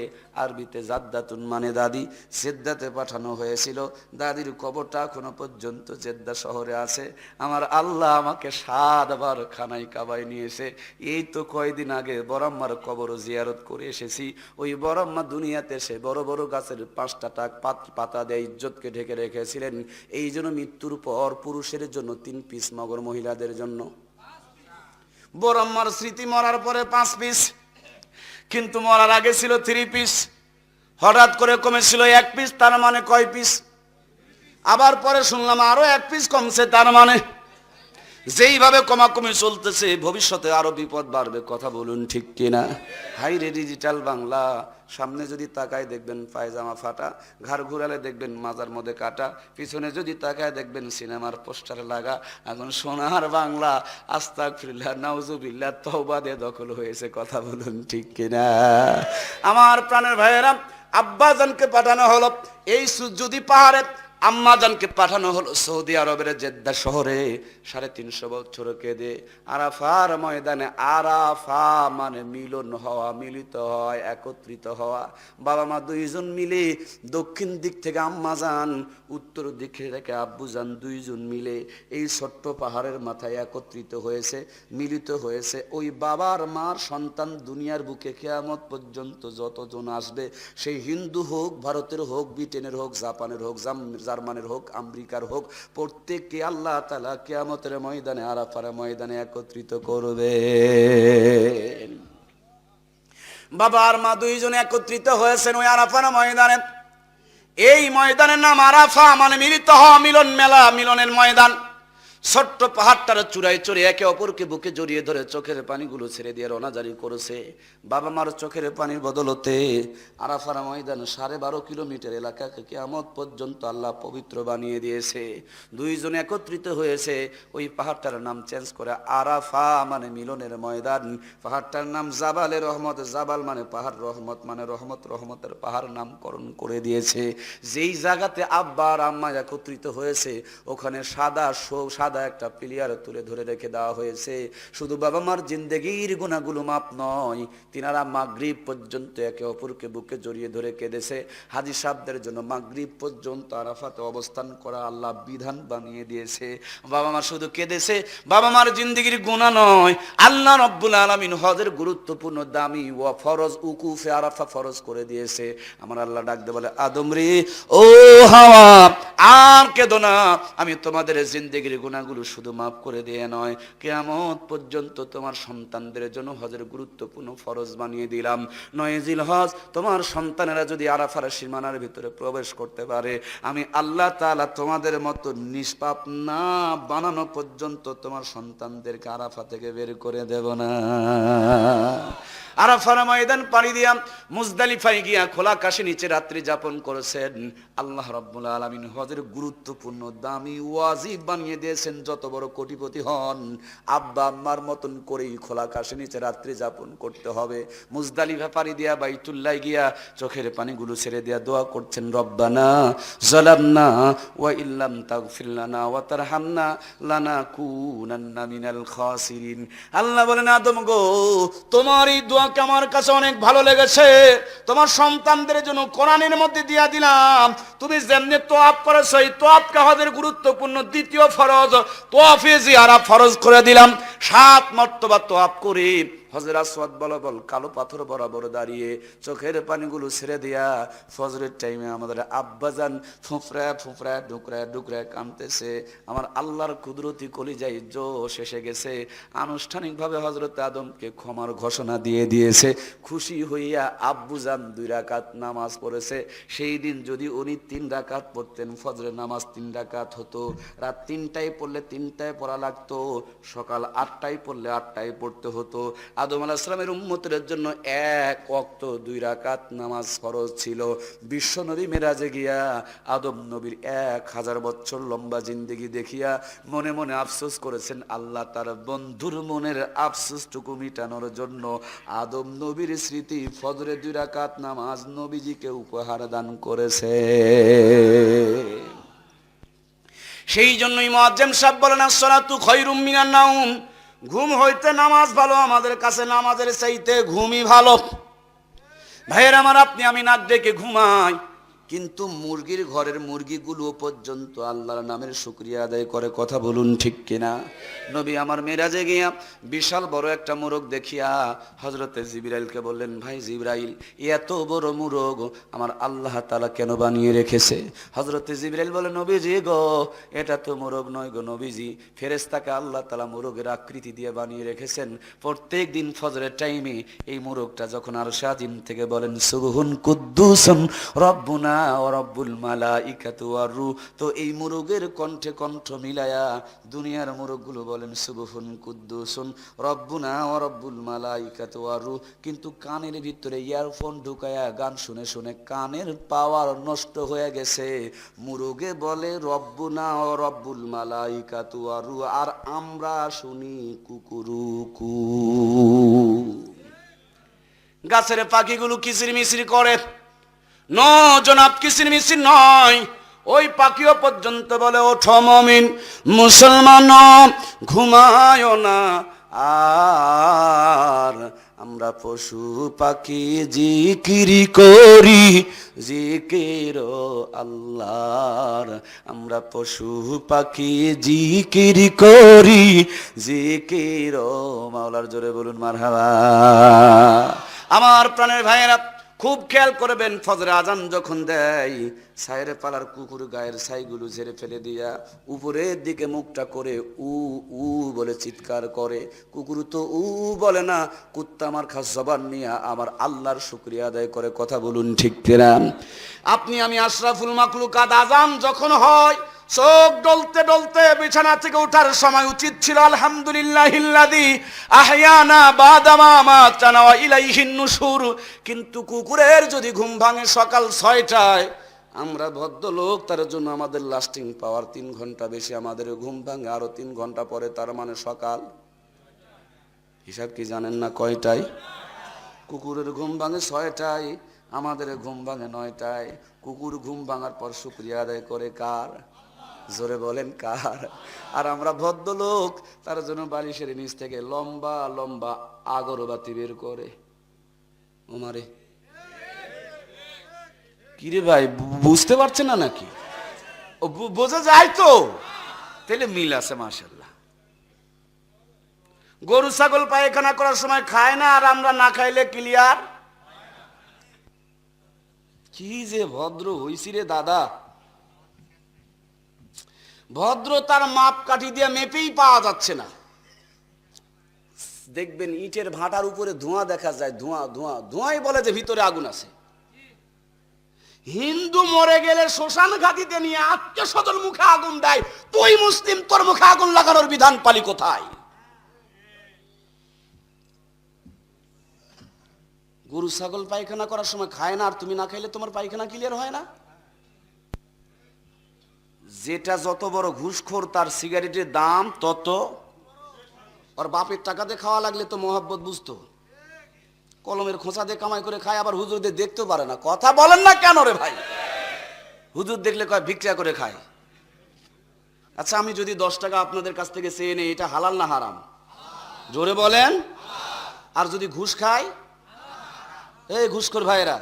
আরবিতে জাদ্দাতুন মানে দাদি, জেদ্দাতে পাঠানো হয়েছিল। দাদির কবরটা এখনো পর্যন্ত জেদ্দা শহরে আছে। আমার আল্লাহ আমাকে 7 বার খানায় কাবায় নিয়েছে। এই তো কয়দিন আগে বড়াম্মার কবর জিয়ারত করে এসেছি। ওই বড়াম্মা দুনিয়াতে এসে বড় বড় গাছের 5টা পাতা দিয়ে ইজ্জতকে ঢেকে রেখেছিলেন। এই জন্য মৃত্যুর পর পুরুষের জন্য 3 পিস, মগর মহিলাদের জন্য। বড়াম্মার স্মৃতি মরার পরে 5 পিস, কিন্তু মরার আগে ছিল 3 পিস। হঠাৎ করে কমেছিল 1 পিস, তার মানে কয় পিস? আবার পরে শুনলাম আরো 1 পিস কমছে, তার মানে যেইভাবে কমাকমি চলতেছে ভবিষ্যতে আরো বিপদ বাড়বে। কথা বলুন ঠিক কিনা? হাই রে ডিজিটাল বাংলা, সামনে যদি তাকায় দেখবেন পায়জামা ফাটা, ঘাড় ঘুরালে দেখবেন মাজার মধ্যে কাটা, পিছনে যদি তাকায় দেখবেন সিনেমার পোস্টার লাগা। এখন সোনার বাংলা আস্তাগফিরুল্লাহ নাউজুবিল্লাহ তওবা দিয়ে দখল হয়েছে। কথা বলুন ঠিক কিনা? আমার প্রাণের ভাইয়েরা, আব্বাজানকে পাঠানো হলো এই যদি পাহাড়ে, আম্মাজানকে পাঠানো হলো সৌদি আরবের জেদ্দা শহরে। 350 বছর কেঁদে আরাফার ময়দানে, আরাফা মানে মিলন হওয়া, মিলিত হওয়া, একত্রিত হওয়া। বাবা মা 2 জন মিলে, দক্ষিণ দিক থেকে আম্মাজান, উত্তর দিক থেকে আব্বুজান, 2 জন মিলে এই ছোট্ট পাহাড়ের মাথায় একত্রিত হয়েছে, মিলিত হয়েছে। ওই বাবার মার সন্তান দুনিয়ার বুকে কিয়ামত পর্যন্ত যতজন আসবে, সেই হিন্দু হোক, ভারতের হোক, ব্রিটেনের হোক, জাপানের হোক, জার্মানের হোক, আমেরিকার হোক, প্রত্যেককে আল্লাহ তাআলা কিয়ামতের ময়দানে, আরাফার ময়দানে একত্রিত করবে। বাবা আর মা 2 জন একত্রিত হয়েছেন ওই আরাফার ময়দানে। এই ময়দানের নাম আরাফা, মানে মিলিত হওয়া, মিলন মেলা, মিলনের ময়দান। ছোট্ট পাহাড়টার চূড়ায় চড়ে একে অপরকে বুকে জড়িয়ে ধরে চোখের পানিগুলো ছেড়ে দিয়ে রওনাজারি করেছে। বাবা মার চোখের পানির বদলতে আরাফার ময়দান 12.5 কিলোমিটার এলাকাকে কিয়ামত পর্যন্ত আল্লাহ পবিত্র বানিয়ে দিয়েছে। দুইজন একত্রিত হয়েছে, ওই পাহাড়টার নাম চেঞ্জ করে আরাফা মানে মিলনের ময়দান, পাহাড়টার নাম জাবালে রহমত, জাবাল মানে পাহাড়, রহমত মানে রহমত, রহমতের পাহাড় নামকরণ করে দিয়েছে। যেই জায়গাতে আব্বা আর আম্মা একত্রিত হয়েছে ওখানে সাদা একটা প্লেয়ার তুলে ধরে রেখে দেওয়া হয়েছে। শুধু বাবা মার জিন্দেগির গুনাহগুলো মাপ নয়, তিনারা মাগরিব পর্যন্ত একে অপরকে বুকে জড়িয়ে ধরে কেঁদেছে। হাজী সাহেবদের জন্য মাগরিব পর্যন্ত আরাফাতে অবস্থান করা আল্লাহ বিধান বানিয়ে দিয়েছে। বাবা মা শুধু কেঁদেছে, বাবা মার জিন্দেগির গুনাহ নয়, আল্লাহ রাব্বুল আলামিন হজের গুরুত্বপূর্ণ দামি ও ফরজ উকুফে আরাফা ফরজ করে দিয়েছে। আমার আল্লাহ ডাক দিয়ে বলে, আদম রে, ও হাওয়া, আর কেঁদো না, আমি তোমাদের জিন্দেগির গুনাহগুলো শুধু মাফ করে দিয়ে নয়, কিয়ামত পর্যন্ত তোমার সন্তানদের জন্য হজের গুরুত্বপূর্ণ ফরজ বানিয়ে দিলাম। 9 জিলহজ তোমার সন্তানেরা যদি আরাফার সীমানার ভিতরে প্রবেশ করতে পারে, আমি আল্লাহ তাআলা তোমাদের মতো নিষ্পাপ না বানানো পর্যন্ত তোমার সন্তানদেরকে আরাফা থেকে বের করে দেব না। আরাফার ময়দান পাড়ি দিয়া মুজদালিফায় গিয়া খোলা আকাশের নিচে রাত্রি যাপন করেছেন। আল্লাহ রাব্বুল আলামিন হজের গুরুত্বপূর্ণ দামি ওয়াজিব বানিয়ে দিয়েছেন। যত বড় কোটিপতি হন, আব্বা আম্মার মতন করেই খোলা আকাশের নিচে রাত্রি যাপন করতে হবে। মুজদালিফা পাড়ি দিয়া বাইতুল্লাহ গিয়া চোখের পানিগুলো ছেড়ে দিয়া দোয়া করছেন, রব্বানা যালামনা ওয়া ইল্লাম তাগফির লানা ওয়া তারহামনা লানাকুনান্না মিনাল খাসিরিন। আল্লাহ বলেন, আদম গো, তোমার এই দোয়া আমার কাছে অনেক ভালো লেগেছে, তোমার সন্তানদের জন্য কোরআনের মধ্যে দিয়া দিলাম। তুমি যেমনি তোয়াফ করেছো, এই তোয়াফকে হজের গুরুত্বপূর্ণ দ্বিতীয় ফরজ তোয়াফে জিয়ারা ফরজ করে দিলাম। 7 মর্তবা তোয়াফ করে হজের আসওয়াদ বলবল কালো পাথর বরাবর দাঁড়িয়ে চোখের পানিগুলো ছেড়ে দিয়া ফজরের টাইমে আমাদের আব্বাজান ফুফরা ডুকরা কাঁদতেছে। আমার আল্লাহর কুদরতি কলিজায় জোশ এসে গেছে। আনুষ্ঠানিকভাবে হযরত আদমকে ক্ষমার ঘোষণা দিয়ে দিয়েছে। খুশি হইয়া আব্বুজান 2 রাকাত নামাজ পড়েছে। সেই দিন যদি উনি 3 রাকাত পড়তেন, ফজরের নামাজ 3 রাকাত হতো। রাত 3টায় পড়লে 3টায় পড়া লাগতো, সকাল 8টায় পড়লে 8টায় পড়তে হতো। আদম আলাইহিস সালামের উম্মতের জন্য 1 ওয়াক্ত 2 রাকাত নামাজ ফরজ ছিল। বিশ্ব নবী মেরাজে গিয়া আদম নবীর 1000 বছর লম্বা জিন্দেগি দেখিয়া মনে মনে আফসোস করেছেন। আল্লাহ তার বন্ধুর মনের আফসোসটুকু মিটানোর জন্য আদম নবীর স্মৃতি ফজরে 2 রাকাত নামাজ নবীজিকে উপহার দান করেছে। সেই জন্যই মুয়াজ্জিম সাহেব বলেন, আসসালাতু খায়রুম মিনান নাওম, ঘুম হইতে নামাজ ভালো, আমাদের কাছে নামাজের চাইতে ঘুমই ভালো। ভাইয়ের আমার, আপনি আমি নাক ডেকে ঘুমাই, কিন্তু মুরগির ঘরের মুরগিগুলো পর্যন্ত আল্লাহর নামের শুকরিয়া আদায় করে। কথা বলুন ঠিক কিনা? নবী আমার মেরাজে গিয়া বিশাল বড় একটা মোরগ দেখিয়া হযরতে জিবরাইলকে বললেন, ভাই জিবরাইল, এত বড় মোরগ আমার আল্লাহ তাআলা কেন বানিয়ে রেখেছে? হযরতে জিবরাইল বলে, নবীজি গো, এটা তো মোরগ নয় গো নবীজি, ফেরেশতাকে আল্লাহ তাআলা মোরগের আকৃতি দিয়ে বানিয়ে রেখেছেন। প্রত্যেক দিন ফজরের টাইমে এই মোরগটা যখন আরশে আজিম থেকে বলেন সুবহুন কুদ্দুসুন রব্বুনা ওয়া রব্বুল মালাইকাতু ওয়ার রূহ, তো এই মোরগের কণ্ঠে কণ্ঠ মিলায়া দুনিয়ার মোরগগুলো বলেন সুবহুন কুদ্দুসুন রব্বুনা ওয়া রব্বুল মালাইকাতু ওয়ার রূহ। কিন্তু কানের ভিতরে ইয়ারফোন ঢুকায়া গান শুনে শুনে কানের পাওয়ার নষ্ট হয়ে গেছে। মোরগে বলে রব্বুনা ওয়া রব্বুল মালাইকাতু ওয়ার রূহ, আর আমরা শুনি কুকুরুকু। গাছের পাখিগুলো কিচিরমিচির করে, জনাব কিচিরমিচির নয়, ওই পাখিও পর্যন্ত বলে, ওঠো মুমিন মুসলমান ঘুমায় না। আর আমরা পশু পাখি জিকিরি করি, জিকির আল্লাহর। আমরা পশু পাখি জিকিরি করি, জিকির মাওলার। জোরে বলুন মারহাবা। আমার প্রাণের ভাইয়েরা, খুব খেয়াল করবেন, ফজরে আজান যখন দেয়, সাইরে পালার কুকুর গায়ের ছাইগুলো ঝেড়ে ফেলে দিয়া উপরের দিকে মুখটা করে উ উ বলে চিৎকার করে। কুকুর তো উ বলে না, কুত্তা আমার খাস জবান নিয়ে আমার আল্লাহর শুকরিয়া আদায় করে। কথা বলুন ঠিক কিনা? আপনি আমি আশরাফুল মাখলুকাত, আজান যখন হয় চোখ ডলতে ডলতে বিছানা থেকে ওঠার সময় উচিত ছিল আলহামদুলিল্লাহিল্লাযী আহইয়ানা বাদা মা আমাতানা ওয়া ইলাইহিন নুশুর। কিন্তু কুকুরের যদি ঘুম ভাঙে সকাল 6টায়, আমরা ভদ্রলোক, তার জন্য আমাদের লাস্টিং পাওয়ার 3 ঘন্টা বেশি, আমাদের ঘুম ভাঙে আরো 3 ঘন্টা পরে, তার মানে সকাল। হিসাব কি জানেন না কয়টায়? কুকুরের ঘুম ভাঙে 6টায়, আমাদের ঘুম ভাঙে 9টায়। কুকুর ঘুম ভাঙার পর শুকরিয়া আদায় করে কার? জোরে বলেন কার? আর আমরা ভদ্রলোক, তার জন্য বালিশের নিচ থেকে লম্বা লম্বা আগরবাতি বের করে। ওমারে কিরে ভাই, বুঝতে পারছেন না নাকি? ও বোঝা যায় তো, তাহলে মিল আছে মাশাআল্লাহ। গরু ছাগল পায়খানা করার সময় খায় না, আর আমরা না খাইলে ক্লিয়ার। কি যে ভদ্র হইছি রে দাদা, ভদ্রতার মাপ কাঠি দিয়ে মেপেই পাওয়া যাচ্ছে না। দেখবেন ইটের ভাটার উপরে ধোঁয়া দেখা যায়, ধোঁয়া ধোঁয়া, ধোঁয়াই বলে যে ভিতরে আগুন আছে। হিন্দু মরে গেলে শ্মশান ঘাটিতে নিয়ে আত্মীয় স্বজন মুখে আগুন দেয়, তুই মুসলিম, তোর মুখে আগুন লাগানোর বিধান পালি কোথায়? গরু ছাগল পায়খানা করার সময় খায় না, আর তুমি না খাইলে তোমার পায়খানা ক্লিয়ার হয় না? যেটা যত বড় ঘুষখোর, তার সিগারেটের দাম তত। ওর বাপের টাকা দিয়ে খাওয়া লাগলে তো মহব্বত বুঝতো। কলমের খোঁচা দিয়ে কামাই করে খায়, আবার হুজুরদের দেখতেও পারে না। কথা বলেন না কেন রে ভাই? হুজুর দেখলে কয় ভিক্ষা করে খায়। আচ্ছা, আমি যদি 10 টাকা আপনাদের কাছ থেকে চেয়ে নেই, এটা হালাল না হারাম? জোরে বলেন। আর যদি ঘুষ খাই? এই ঘুষখোর ভাইরা,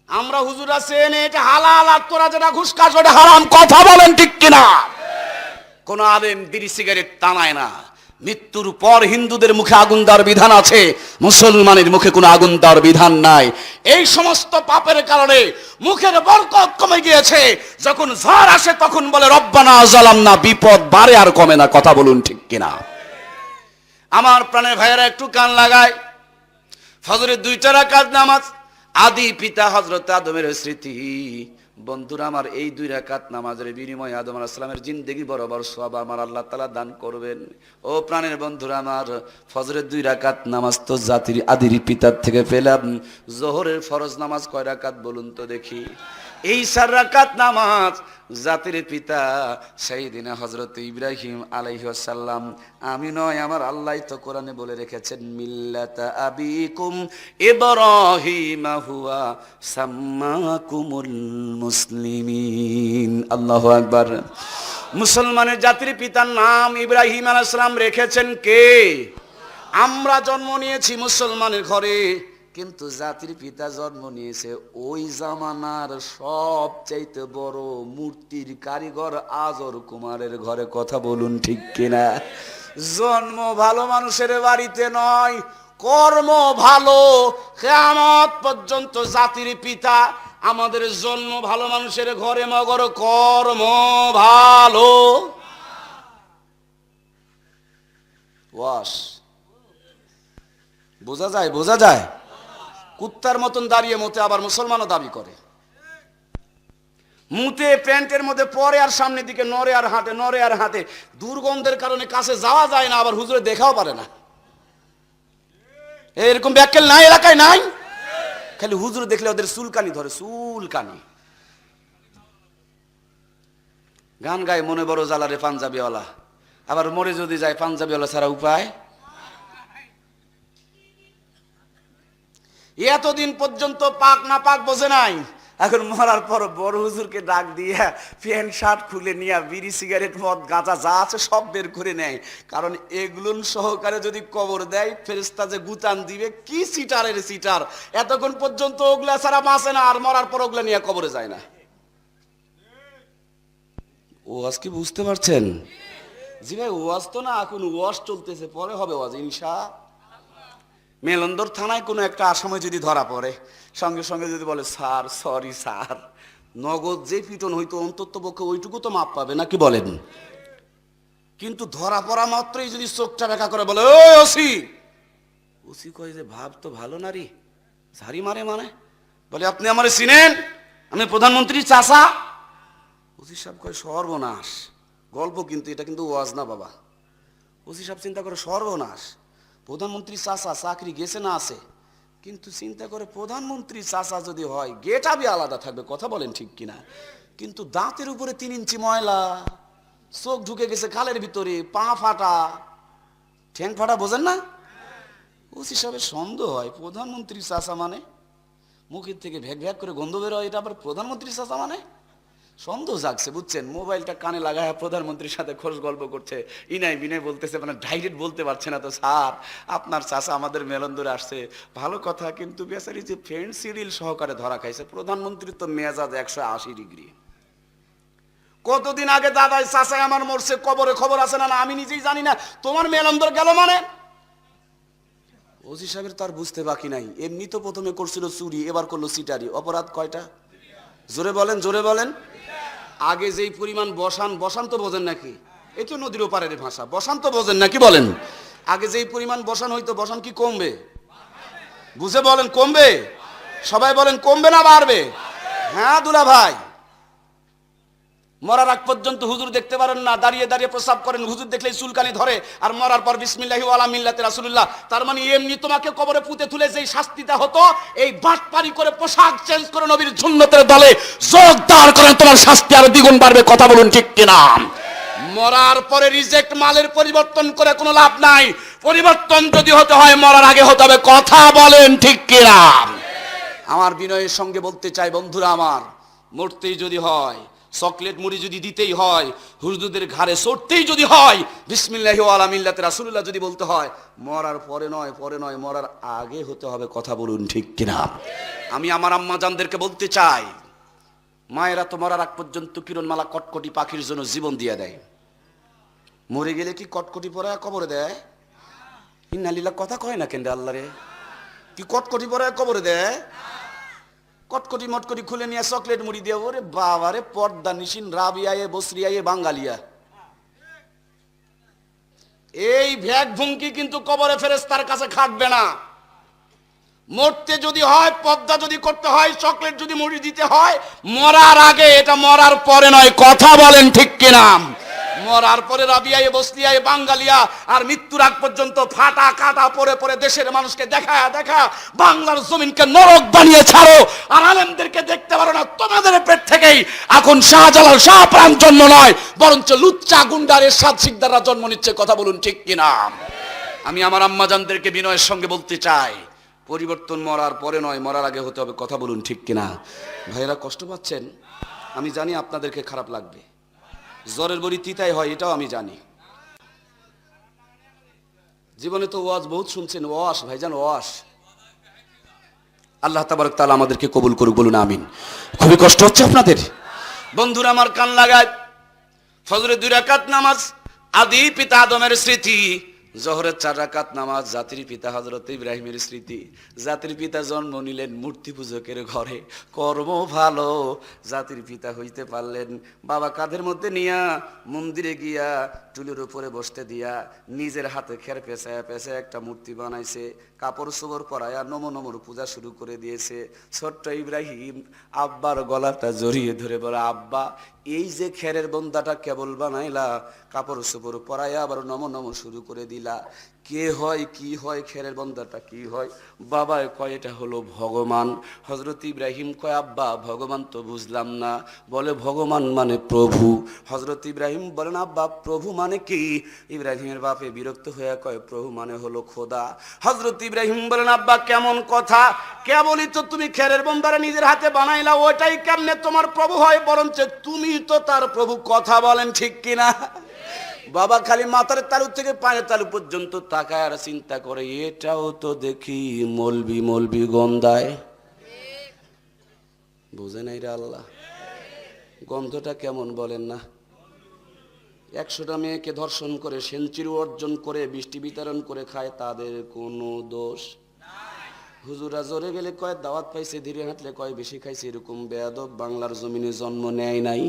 আমরা হুজুরা চেয়ে নেই, এটা হালাল, আর তোরা যেটা ঘুষ খাস ওটা হারাম। কথা বলেন ঠিক কিনা? কোন আলেম বিড়ি সিগারেট টানায় না। মৃত্যুর পর হিন্দুদের মুখে আগুন দেওয়ার বিধান আছে, মুসলমানের মুখে কোনো আগুন দেওয়ার বিধান নাই। এই সমস্ত পাপের কারণে মুখের বরকত কমে গিয়েছে। যখন ঝড় আসে তখন বলে রব্বানা যালামনা, বিপদ বাড়ে আর কমে না। কথা বলুন ঠিক কিনা? আমার প্রাণের ভাইয়েরা একটু কান লাগায়। ফজরের 2 রাকাত নামাজ, আদি পিতা হযরত আদমের স্মৃতি। বন্ধুরা আমার, এই 2 রাকাত নামাজের বিনিময়ে আদম আলাইহিস সালামের জিন্দেগি বরাবর সওয়াব আমার আল্লাহ তাআলা দান করবেন। ও প্রাণের বন্ধুরা আমার, ফজরের 2 রাকাত নামাজ তো জাতির আদির পিতার থেকে পেলাম। যোহরের ফরজ নামাজ কয় রাকাত বলুন তো দেখি? এই 4 রাকাত নামাজ জাতির পিতা সাইয়েদিনা হযরত ইব্রাহিম আলাইহিস সালাম, আমি নয় আমার আল্লাহ তো কোরআনে বলে রেখেছেন, মিল্লাতা আবিকুম ইব্রাহিম হুয়া সাম্মাকুমুল মুসলিমিন। আল্লাহু আকবার। মুসলমানের জাতির পিতার নাম ইব্রাহিম আলাইহিস সালাম রেখেছেন কে? আমরা জন্ম নিয়েছি মুসলমানের ঘরে, কিন্তু জাতির পিতা জন্ম নিয়েছে ওই জামানার সবচাইতে বড় মূর্তির কারিগর আজর কুমারের ঘরে। কথা বলুন ঠিক কিনা? জন্ম ভালো মানুষের বাড়িতে নয়, কর্ম ভালো। কিয়ামত পর্যন্ত জাতির পিতা আমাদের জন্ম ভালো মানুষের ঘরে, মগর কর্ম ভালো। ওয়াস বোঝা যায়? বোঝা যায়? কুত্তার মতন দাঁড়িয়ে মতে আবার মুসলমানও দাবি করে। মুতে প্যান্টের মধ্যে পরে আর সামনের দিকে নড়ে আর হাঁটে, নড়ে আর হাঁটে। দুর্গন্ধের কারণে কাছে যাওয়া যায় না, আবার হুজুরে দেখাও পারে না। এরকম ব্যাককেল নাই এলাকায়? নাই। খালি হুজুর দেখলে ওদের চুলকানি ধরে, চুলকানি। গান গায় মনে বড় জ্বালারে পাঞ্জাবিওয়ালা, আবার মরে যদি যায় পাঞ্জাবিওয়ালা ছাড়া উপায়। এতদিন পর্যন্ত পাক না পাক বোঝে নাই, এখন মরার পর বড় হুজুরকে ডাক দিয়ে প্যান্ট শার্ট খুলে নিয়ে বিড়ি সিগারেট মদ গাঁজা যা আছে সব বের করে নেয়। কারণ এগুলোন সহকারে যদি কবর দেয়, ফেরেশতা যে গুতান দিবে, কি সিটারের সিটার। এতক্ষণ পর্যন্ত ওগুলা ছাড়া বাঁচে না, আর মরার পর ওগুলা নিয়ে কবরে যায় না। ওয়াজ কি বুঝতে পারছেন? জি ভাই, ওয়াজ তো না, এখন ওয়াজ চলতেছে, পরে হবে ওয়াজ ইনশাআল্লাহ। মেলন্দর থানায় কোনো একটা আসামি যদি ধরা পড়ে, সঙ্গে সঙ্গে যদি বলে স্যার সরি স্যার, নগদ যে পিটন হইতো অন্তত পক্ষে ওইটুকু তো মাপ পাবে নাকি বলেন? কিন্তু ধরা পড়া মাত্রই যদি চোখটা বেঁকা করে বলে ওই ওসি, ওসি কয় যে ভাব তো ভালো নারী, ঝাড়ি মারে মানে, বলে আপনি আমারে চিনেন? আমি প্রধানমন্ত্রী চাচা। ওসি সাহেব কয় সর্বনাশ। গল্প কিন্তু, এটা কিন্তু ওয়াজ না বাবা। ওসি সাহেব চিন্তা করে সর্বনাশ, প্রধানমন্ত্রী চাচা চাকরি গেছে না আছে, কিন্তু চিন্তা করে প্রধানমন্ত্রী চাচা যদি হয় গেট আবি আলাদা থাকবে, কথা বলেন ঠিক কিনা, কিন্তু দাঁতের উপরে 3 ইঞ্চি ময়লা, চোখ ঢুকে গেছে খালের ভিতরে, পা ফাটা, ঠ্যাং ফাটা, বোঝেন না? ওসি সাহেবের সন্দেহ হয় প্রধানমন্ত্রী চাচা মানে, মুখের থেকে ভ্যাক ভ্যাক করে গন্ধ বের হয়, এটা আবার প্রধানমন্ত্রী চাচা মানে, সন্দেহ জাগছে বুঝছেন। মোবাইলটা কানে লাগায় প্রধানমন্ত্রীর সাথে খোঁজ গল্প করছে, ইনাই বিনাই বলতেছে, মানে ডাইরেক্ট বলতে পারছে না। তো স্যার আপনার চাচা আমাদের মেলন ধরে আসছে, ভালো কথা, কিন্তু বেচারি যে ফ্রেন্ড সিরিল সহকারে ধরা খাইছে, প্রধানমন্ত্রীর তো মেজাজ 180 ডিগ্রি। কতদিন আগে দাদাই চাচাই আমার মরছে, কবরে খবর আছে না, আমি নিজেই জানি না, তোমার মেলন ধরে গেল মানে। ওসি সাহেবের তার বুঝতে বাকি নাই, এমনি তো প্রথমে করছিল চুরি, এবার করলো সিটারি, অপরাধ কয়টা? জোরে বলেন, জোরে বলেন। আগে যেই পরিমাণ বসান তো বোঝেন নাকি, এই তো নদীর ওপারের ভাষা, বসান তো বোঝেন নাকি বলেন? আগে যেই পরিমাণ বসান হইতো, বসান কি কমবে? বুঝে বলেন, কমবে? সবাই বলেন কমবে না বাড়বে? হ্যাঁ দুলা ভাই, মরার আগ পর্যন্ত হুজুর দেখতে পারেন না, দাঁড়িয়ে দাঁড়িয়ে প্রস্রাব করেন, হুজুর দেখলেই চুলকানি ধরে, আর মরার পর বিসমিল্লাহি ওয়া আলা মিল্লাতি রাসূলুল্লাহ। তার মানে এমনি তোমাকে কবরে পুঁতে তুলে যেই শাস্তিটা হতো, এই বাটপারি করে পোশাক চেঞ্জ করে নবীর সুন্নতের দলে যোগদান করেন, তোমার শাস্তি আরো দ্বিগুণ বাড়বে, কথা বলুন ঠিক কিনা? মরার পরে রিজেক্ট মালের পরিবর্তন করে কোনো লাভ নাই, পরিবর্তন যদি হতে হয় মরার আগে হতে হবে, কথা বলেন ঠিক কিনা? আমার বিনয়ের সঙ্গে বলতে চাই বন্ধুরা আমার, মরতেই যদি হয়, চকলেট মুড়ি যদি দিতেই হয়, হুজুরদের ঘাড়ে চড়তেই যদি হয়, বিসমিল্লাহি ওয়া আলা মিল্লাতি রাসূলুল্লাহ যদি বলতে হয়, মরার পরে নয়, পরে নয়, মরার আগে হতে হবে, কথা বলুন ঠিক কিনা? আমি আমার আম্মা জানদেরকে বলতে চাই, মায়েরা তো মরার আগ পর্যন্ত কিরণমালা কটকটি পাখির জন্য জীবন দিয়ে দেয়, মরে গেলে কি কটকটি পরায় কবরে দেয়? ইন্নালিল্লাহ, কথা কয় না কেন আল্লাহ রে? কি কটকটি পরায় কবরে দেয়? কটকটি মটকটি খুলে নিয়ে চকলেট মুড়ি দিয়ে, ওরে বাবারে, পর্দা নিশিন রাবিয়ায়ে বসরিয়ায়ে বাঙ্গালিয়া, এই ভ্যাক ভুঙ্কি কিন্তু কবরে ফেরেশতার কাছে খাটবে না। মরতে যদি হয়, পর্দা যদি করতে হয়, চকলেট যদি মুড়ি দিতে হয়, মরার আগে, এটা মরার পরে নয়, কথা বলেন ঠিক কিনা? মরার পরে রাবিয়ায়ে বসরিয়ায়ে বাঙ্গালিয়া, আর মৃত্যুর আগ পর্যন্ত ফাটা কাটা পরে পরে দেশের মানুষকে দেখা বাংলার জমিনকে নরক বানিয়ে ছাড়ো, আর আলেমদেরকে দেখতে পারো না, তোমাদের পেট থেকেই এখন শাহজালাল শাহপ্রাণ জন্ম নয়, বরঞ্চ লুচ্চা গুন্ডার এরশাদ শিকদাররা জন্ম নিচ্ছে, কথা বলুন ঠিক কিনা? আমি আমার আম্মা জানদেরকে বিনয়ের সঙ্গে বলতে চাই, পরিবর্তন মরার পরে নয়, মরার আগে হতে হবে, কথা বলুন ঠিক কিনা? ভাইয়েরা কষ্ট পাচ্ছেন, আমি জানি আপনাদেরকে খারাপ লাগবে, জ্বরের বড়ি তিতাই হয়, এটাও আমি জানি। জীবনে তো ওয়াজ বহুত শুনছেন, ওয়াজ ভাইজান, ওয়াজ। আল্লাহ তাবারক তাআলা আমাদেরকে কবুল করুক, বলুন আমিন। খুবই কষ্ট হচ্ছে আপনাদের? বন্ধুরা আমার, কান লাগায়, ফজরের 2 রাকাত নামাজ আদি পিতা আদমের স্মৃতি, জোহরের 4 রাকাত নামাজ জাতির পিতা হযরত ইব্রাহিমের স্মৃতি। জাতির পিতা জন্ম নিলেন মূর্তি পূজকের ঘরে, কর্ম ভালো, জাতির পিতা হইতে পারলেন। বাবা কাঁধের মধ্যে নিয়া মন্দিরে গিয়া টুলের উপরে বসতে দিয়া নিজের হাতে খের পেঁচায়া পেঁচায়া একটা মূর্তি বানাইছে, কাপড় চোপড় পরায়া নম নমর পূজা শুরু করে দিয়েছে। ছোট্ট ইব্রাহিম আব্বার গলাটা জড়িয়ে ধরে বলে, আব্বা এই যে খেরের বন্দাটা কেবল বানাইলা, কাপড় চোপড় পরায়া আবার নম নম শুরু করে দিলা, কে হয় কি হয়, খেরের বন্দাটা কি হয়? বাবা কয় এটা হলো ভগবান। হযরত ইব্রাহিম কয়, আব্বা ভগবান তো বুঝলাম না। বলে ভগবান মানে প্রভু। হযরত ইব্রাহিম বলেন, আব্বা প্রভু মানে কি? ইব্রাহিমের বাপে বিরক্ত হয়ে কয়, প্রভু মানে হলো খোদা। হযরত ইব্রাহিম বলেন, আব্বা কেমন কথা, কেবলই তো তুমি খেরের বন্দারা নিজের হাতে বানাইলা, ওইটাই কেমনে তোমার প্রভু হয়? বরঞ্চ তুমি তো তার প্রভু, কথা বলেন ঠিক কিনা? বাবা খালি মাথার তালু থেকে পায়ের তালু পর্যন্ত তাকায় আর চিন্তা করে, এটাও তো দেখি মলবি মলবি গন্ধায়। বুঝে নাই রে আল্লাহ, গন্ধটা কেমন বলেন না? 100টা মেয়েকে ধর্ষণ করে সেঞ্চুরি অর্জন করে বৃষ্টি বিতরণ করে খায়, তাদের কোনো দোষ? হুজুরা জোরে গেলে কয় দাওয়াত পাইছে, ধীরে হাঁটলে কয় বেশি খাইছে, এরকম বেয়াদব বাংলার জমিনে জন্ম নেয় নাই।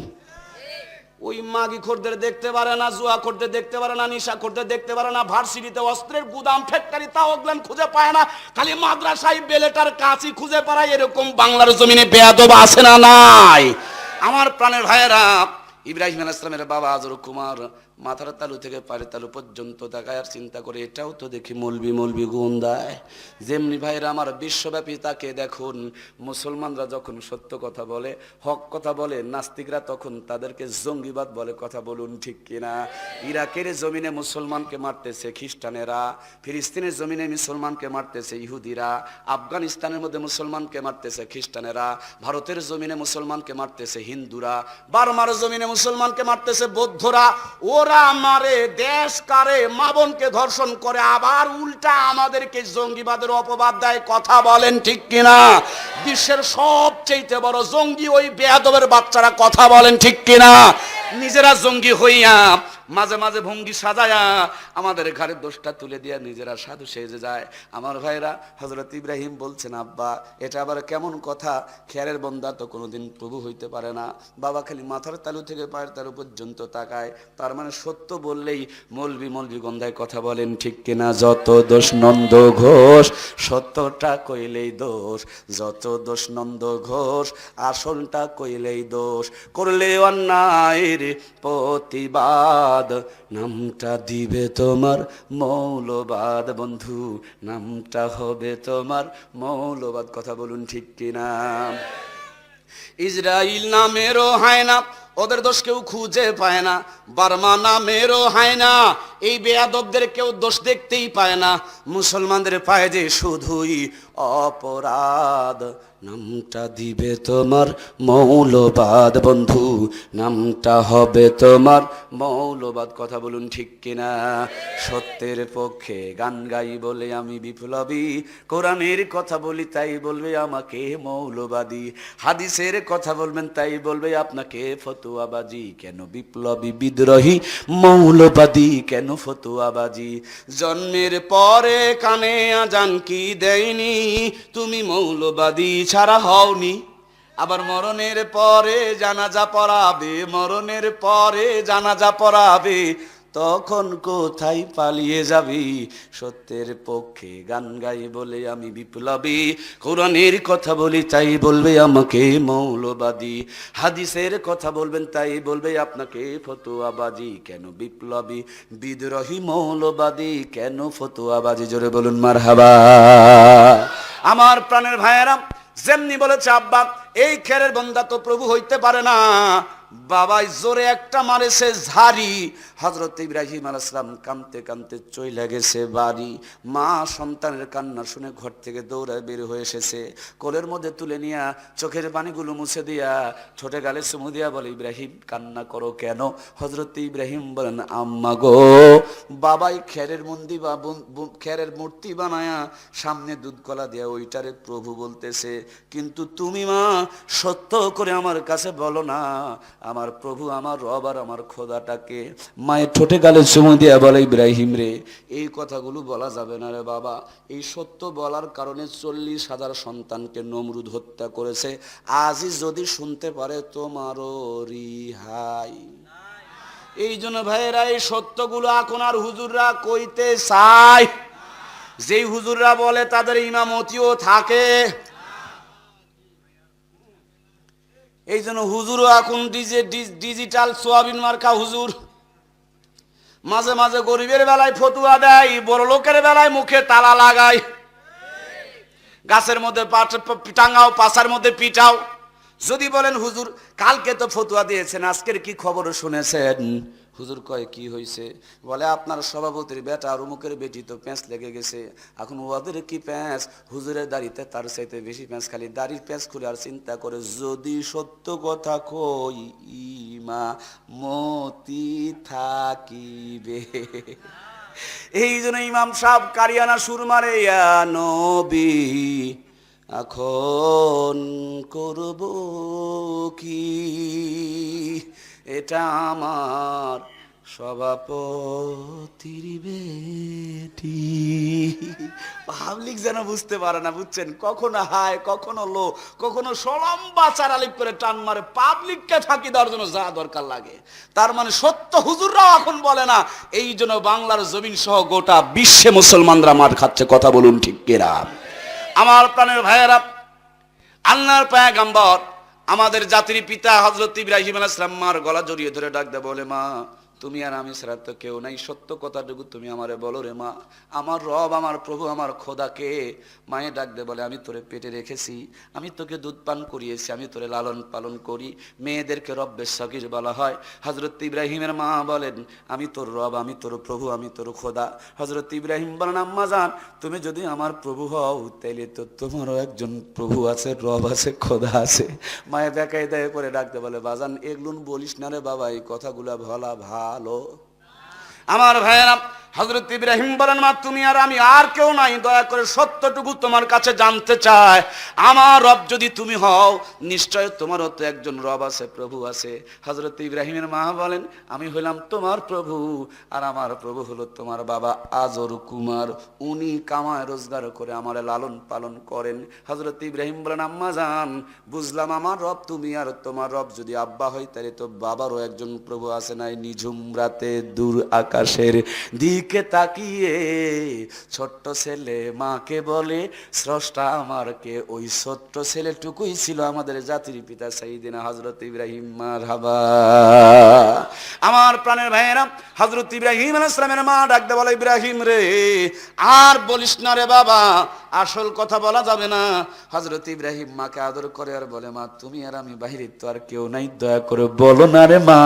ওই মাগি খোরদের দেখতে পারে না, জুয়া খোরদের দেখতে পারে না, নিশা খোরদের দেখতে পারে না, ভার্সিটিতে অস্ত্রের গুদাম ফ্যাক্টরি তাও ওগুলো খুঁজে পায় না, খালি মাদ্রাসায় বেলেটার কাঁচি খুঁজে পায়। এরকম বাংলার জমিনে বেয়াদব আছে না নাই? আমার প্রাণের ভাইয়েরা, ইব্রাহিম আলাইহিস সালামের বাবা আজর কুমার মাথার তালু থেকে পায়ের তালু পর্যন্ত তাকায় আর চিন্তা করে, এটাও তো দেখি মলবি গুণ দেয়। যেমনি ভাইরা আমার বিশ্বব্যাপী তাকে দেখুন, মুসলমানরা যখন সত্য কথা বলে, হক কথা বলে, নাস্তিকরা তখন তাদেরকে জঙ্গিবাদ বলে। কথা বলুন ঠিক কিনা? ইরাকের জমিনে মুসলমানকে মারতেছে খ্রিস্টানেরা, ফিলিস্তিনের জমিনে মুসলমানকে মারতেছে ইহুদিরা, আফগানিস্তানের মধ্যে মুসলমানকে মারতেছে খ্রিস্টানেরা, ভারতের জমিনে মুসলমানকে মারতেছে হিন্দুরা, বার্মার জমিনে মুসলমানকে মারতেছে বৌদ্ধরা। ওরা মারে, দেশ কারে, মা বোনকে ধর্ষণ করে, আবার উল্টা আমাদেরকে জঙ্গিবাদের অপবাদ দেয়। কথা বলেন ঠিক কিনা? বিশ্বের সবচেয়ে বড় জঙ্গি ওই বেয়াদবের বাচ্চারা। কথা বলেন ঠিক কিনা? নিজেরা জঙ্গি হইয়া মাঝে মাঝে ভঙ্গি সাজায়া আমাদের ঘরের দোষটা তুলে দিয়া নিজেরা সাধু সেজে যায়। আমার ভাইরা, হযরত ইব্রাহিম বলছেন, আব্বা এটা আবার কেমন কথা? খেয়ারের বন্দা তো কোনোদিন প্রভু হইতে পারে না। বাবা খালি মাথার তালু থেকে পায়ের তালু পর্যন্ত তাকায়। তার মানে সত্য বললেই মলবি গন্ধায়। কথা বলেন ঠিক কিনা? যত দোষ নন্দ ঘোষ, সত্যটা কইলেই দোষ। যত দোষ নন্দ ঘোষ, আসলটা কইলেই দোষ। করলে অন্যায়ের প্রতিবাদ, নামটা দিবে তোমার মৌলবাদ। বন্ধু, নামটা হবে তোমার মৌলবাদ। কথা বলুন ঠিক কিনা? ইসরাইল নামেরও হয় না, ওদের দোষ কেউ খুঁজে পায় না। বার্মা নামেরও হয় না, এই বেয়াদবদের কেউ দোষ দেখতেই পায় না। মুসলমানদের পায় যে শুধুই অপরাধ, নামটা দিবে তোমার মৌলবাদ। বন্ধু, নামটা হবে তোমার মৌলবাদ। কথা বলুন ঠিক কিনা? সত্যের পক্ষে গান গাই বলে আমি বিপ্লবী, কোরআনের কথা বলি তাই বলবে আমাকে মৌলবাদী, হাদিসের কথা বলবেন তাই বলবে আপনাকে ফতুয়াবাজি। কেন বিপ্লবী, বিদ্রোহী, মৌলবাদী, কেন ফতুয়াবাজি? জন্মের পরে কানে আজান কি দেয়নি, তুমি মৌলবাদী ছাড়া হওনি। আবার মরণের পরে জানাজা পড়াবে, মরণের পরে জানাজা পড়াবে, তখন কোথায় পালিয়ে যাবি? সত্যের পক্ষে গান গাই বলে আমি বিপ্লবী, কোরআনের কথা বলি তাই বলবে আমাকে মৌলবাদী, হাদিসের কথা বলবেন তাই বলবে আপনাকে ফতুয়াবাজি। কেন বিপ্লবী, বিদ্রোহী, মৌলবাদী, কেন ফতুয়াবাজি? জোরে বলুন মারহাবা। আমার প্রাণের ভাইয়েরা, যেমনি বলেছে আব্বা এই খেরের বন্দা তো প্রভু হইতে পারে না, বাবাই জোরে একটা মারেছে ঝাড়ি। হযরত ইব্রাহিম আলাইহিস সালাম কাঁদতে কাঁদতে চইলা গেছে বাড়ি। মা সন্তানের কান্না শুনে ঘর থেকে দৌড়ায় বের হয়ে এসেছে, কোলের মধ্যে তুলে নিয়া চোখের পানিগুলো মুছে দিয়া ঠোঁটে গালে চুমু দিয়া বলে, ইব্রাহিম কান্না করো কেন? হযরত ইব্রাহিম বলেন, আম্মা গো, বাবাই খেরের খেরের মূর্তি বানায়া সামনে দুধ কলা দিয়া ওইটারে প্রভু বলতেছে, কিন্তু তুমি মা সত্য করে আমার কাছে বলো না, আমার প্রভু, আমার রব আর আমার খোদাটাকে? মায়ের ঠোঁটে গালে চুমু দিয়া বলে, ইব্রাহিম রে, এই কথাগুলো বলা যাবে না রে বাবা। এই সত্য বলার কারণে 40,000 সন্তানকে নমরুদ হত্যা করেছে। আজই যদি শুনতে পারে তোমারও রিহাই। এই জন্য ভাইয়েরা, এই সত্যগুলো এখন আর হুজুররা কইতে চায়। যেই হুজুররা বলে তাদের ইমামতিও থাকে। এই জন্য হুজুরও এখন ডিজিটাল সোয়াবিন মার্কা হুজুর। মাঝে মাঝে গরিবের বেলায় ফতুয়া দেয়, বড় লোকের বেলায় মুখে তালা লাগায়। গাছের মধ্যে টাঙ্গাও, পাশার মধ্যে পিটাও। যদি বলেন হুজুর কালকে তো ফতুয়া দিয়েছেন, আজকের কি খবর শুনেছেন? হুজুর কয় কি হয়েছে? বলে আপনার সভাপতির বেটা আর অমুকের বেটি তো প্যাঁচ লেগে গেছে। এখন ওদের কি প্যাঁচ? হুজুরের দাড়িতে তার চাইতে বেশি প্যাঁচ, খালি দাড়ির প্যাঁচ খুলে আর চিন্তা করে, যদি সত্য কথা কই ইমামতি থাকিবে। এই জন্য ইমাম সাহেব কারিয়ানা সুর মারে, ইয়া নবী এখন করব কি, এটা আমার সভাপতির বেটি। পাবলিক যেন বুঝতে পারে না, বুঝছেন? কখনো হাই, কখনো লো, কখনো সলম্বা চারালিপ করে টান মারে পাবলিককে ফাঁকি দেওয়ার জন্য যা দরকার লাগে। তার মানে সত্য হুজুররাও এখন বলে না। এই জন্য বাংলার জমিন সহ গোটা বিশ্বে মুসলমানরা মার খাচ্ছে। কথা বলুন ঠিক কিনা? আমার প্রাণের ভাইয়েরা, আল্লাহর পয়গম্বর আমাদের জাতির পিতা হযরত ইব্রাহিম আলাইহিস সালাম মার গলা জড়িয়ে ধরে ডাক দেয়, বলে মা তুমি আর আমি ছাড়া তো কেউ নাই, সত্য কথাটুকু তুমি আমারে বলো রে মা, আমার রব, আমার প্রভু, আমার খোদাকে। মায়ে ডাক দে বলে, আমি তোরে পেটে রেখেছি, আমি তোকে দুধ পান করিয়েছি, আমি তোরে লালন পালন করি। মেয়েদেরকে রব্বের সগীর বলা হয়। হযরত ইব্রাহিমের মা বলেন, আমি তোর রব, আমি তোর প্রভু, আমি তোর খোদা। হযরত ইব্রাহিম বলেন, আম্মা জান তুমি যদি আমার প্রভু হও তাইলে তো তোমারও একজন প্রভু আছে, রব আছে, খোদা আছে। মায়ে বেকায়দায় করে ডাকতে বলে, বাজান এগুলো বলিস না রে বাবা, এই কথাগুলা বলা ভালো। আমার ভাইয়েরা, হযরত ইব্রাহিম বলেন, মা তুমি আর আমি আর কেউ নাই, দয়া করে সত্যটুকু তোমার কাছে জানতে চাই, আমার রব যদি তুমি হও নিশ্চয় তোমারও তো একজন রব আছে, প্রভু আছে। হযরত ইব্রাহিমের মা বলেন, আমি হইলাম তোমার প্রভু, আর আমার প্রভু হলো তোমার বাবা আজর কুমার, উনি কামায় রোজগার করে আমার লালন পালন করেন। হযরত ইব্রাহিম বলেন, আম্মা জান বুঝলাম আমার রব তুমি, আর তোমার রব যদি আব্বা হয় তাহলে তো বাবারও একজন প্রভু আছে নাই। নিঝুম রাতে দূর আকাশের দিকে তাকিয়ে ছোট্ট ছেলে মাকে বলে, স্রষ্টা আমার কে? ওই ছোট্ট ছেলেটুকুই ছিল আমাদের জাতির পিতা সাইয়েদিনা হযরত ইব্রাহিম। মারহাবা। আমার প্রাণের ভাইয়েরা, হযরত ইব্রাহিম আলাইহিস সালামের মা ডাকতে বলে, ইব্রাহিম রে আর বলিস না রে বাবা, আসল কথা বলা যাবে না। হযরত ইব্রাহিম মাকে আদর করে আর বলে, মা তুমি আর আমি, বাইরে তো আর কেউ নাই, দয়া করে বলো না রে মা,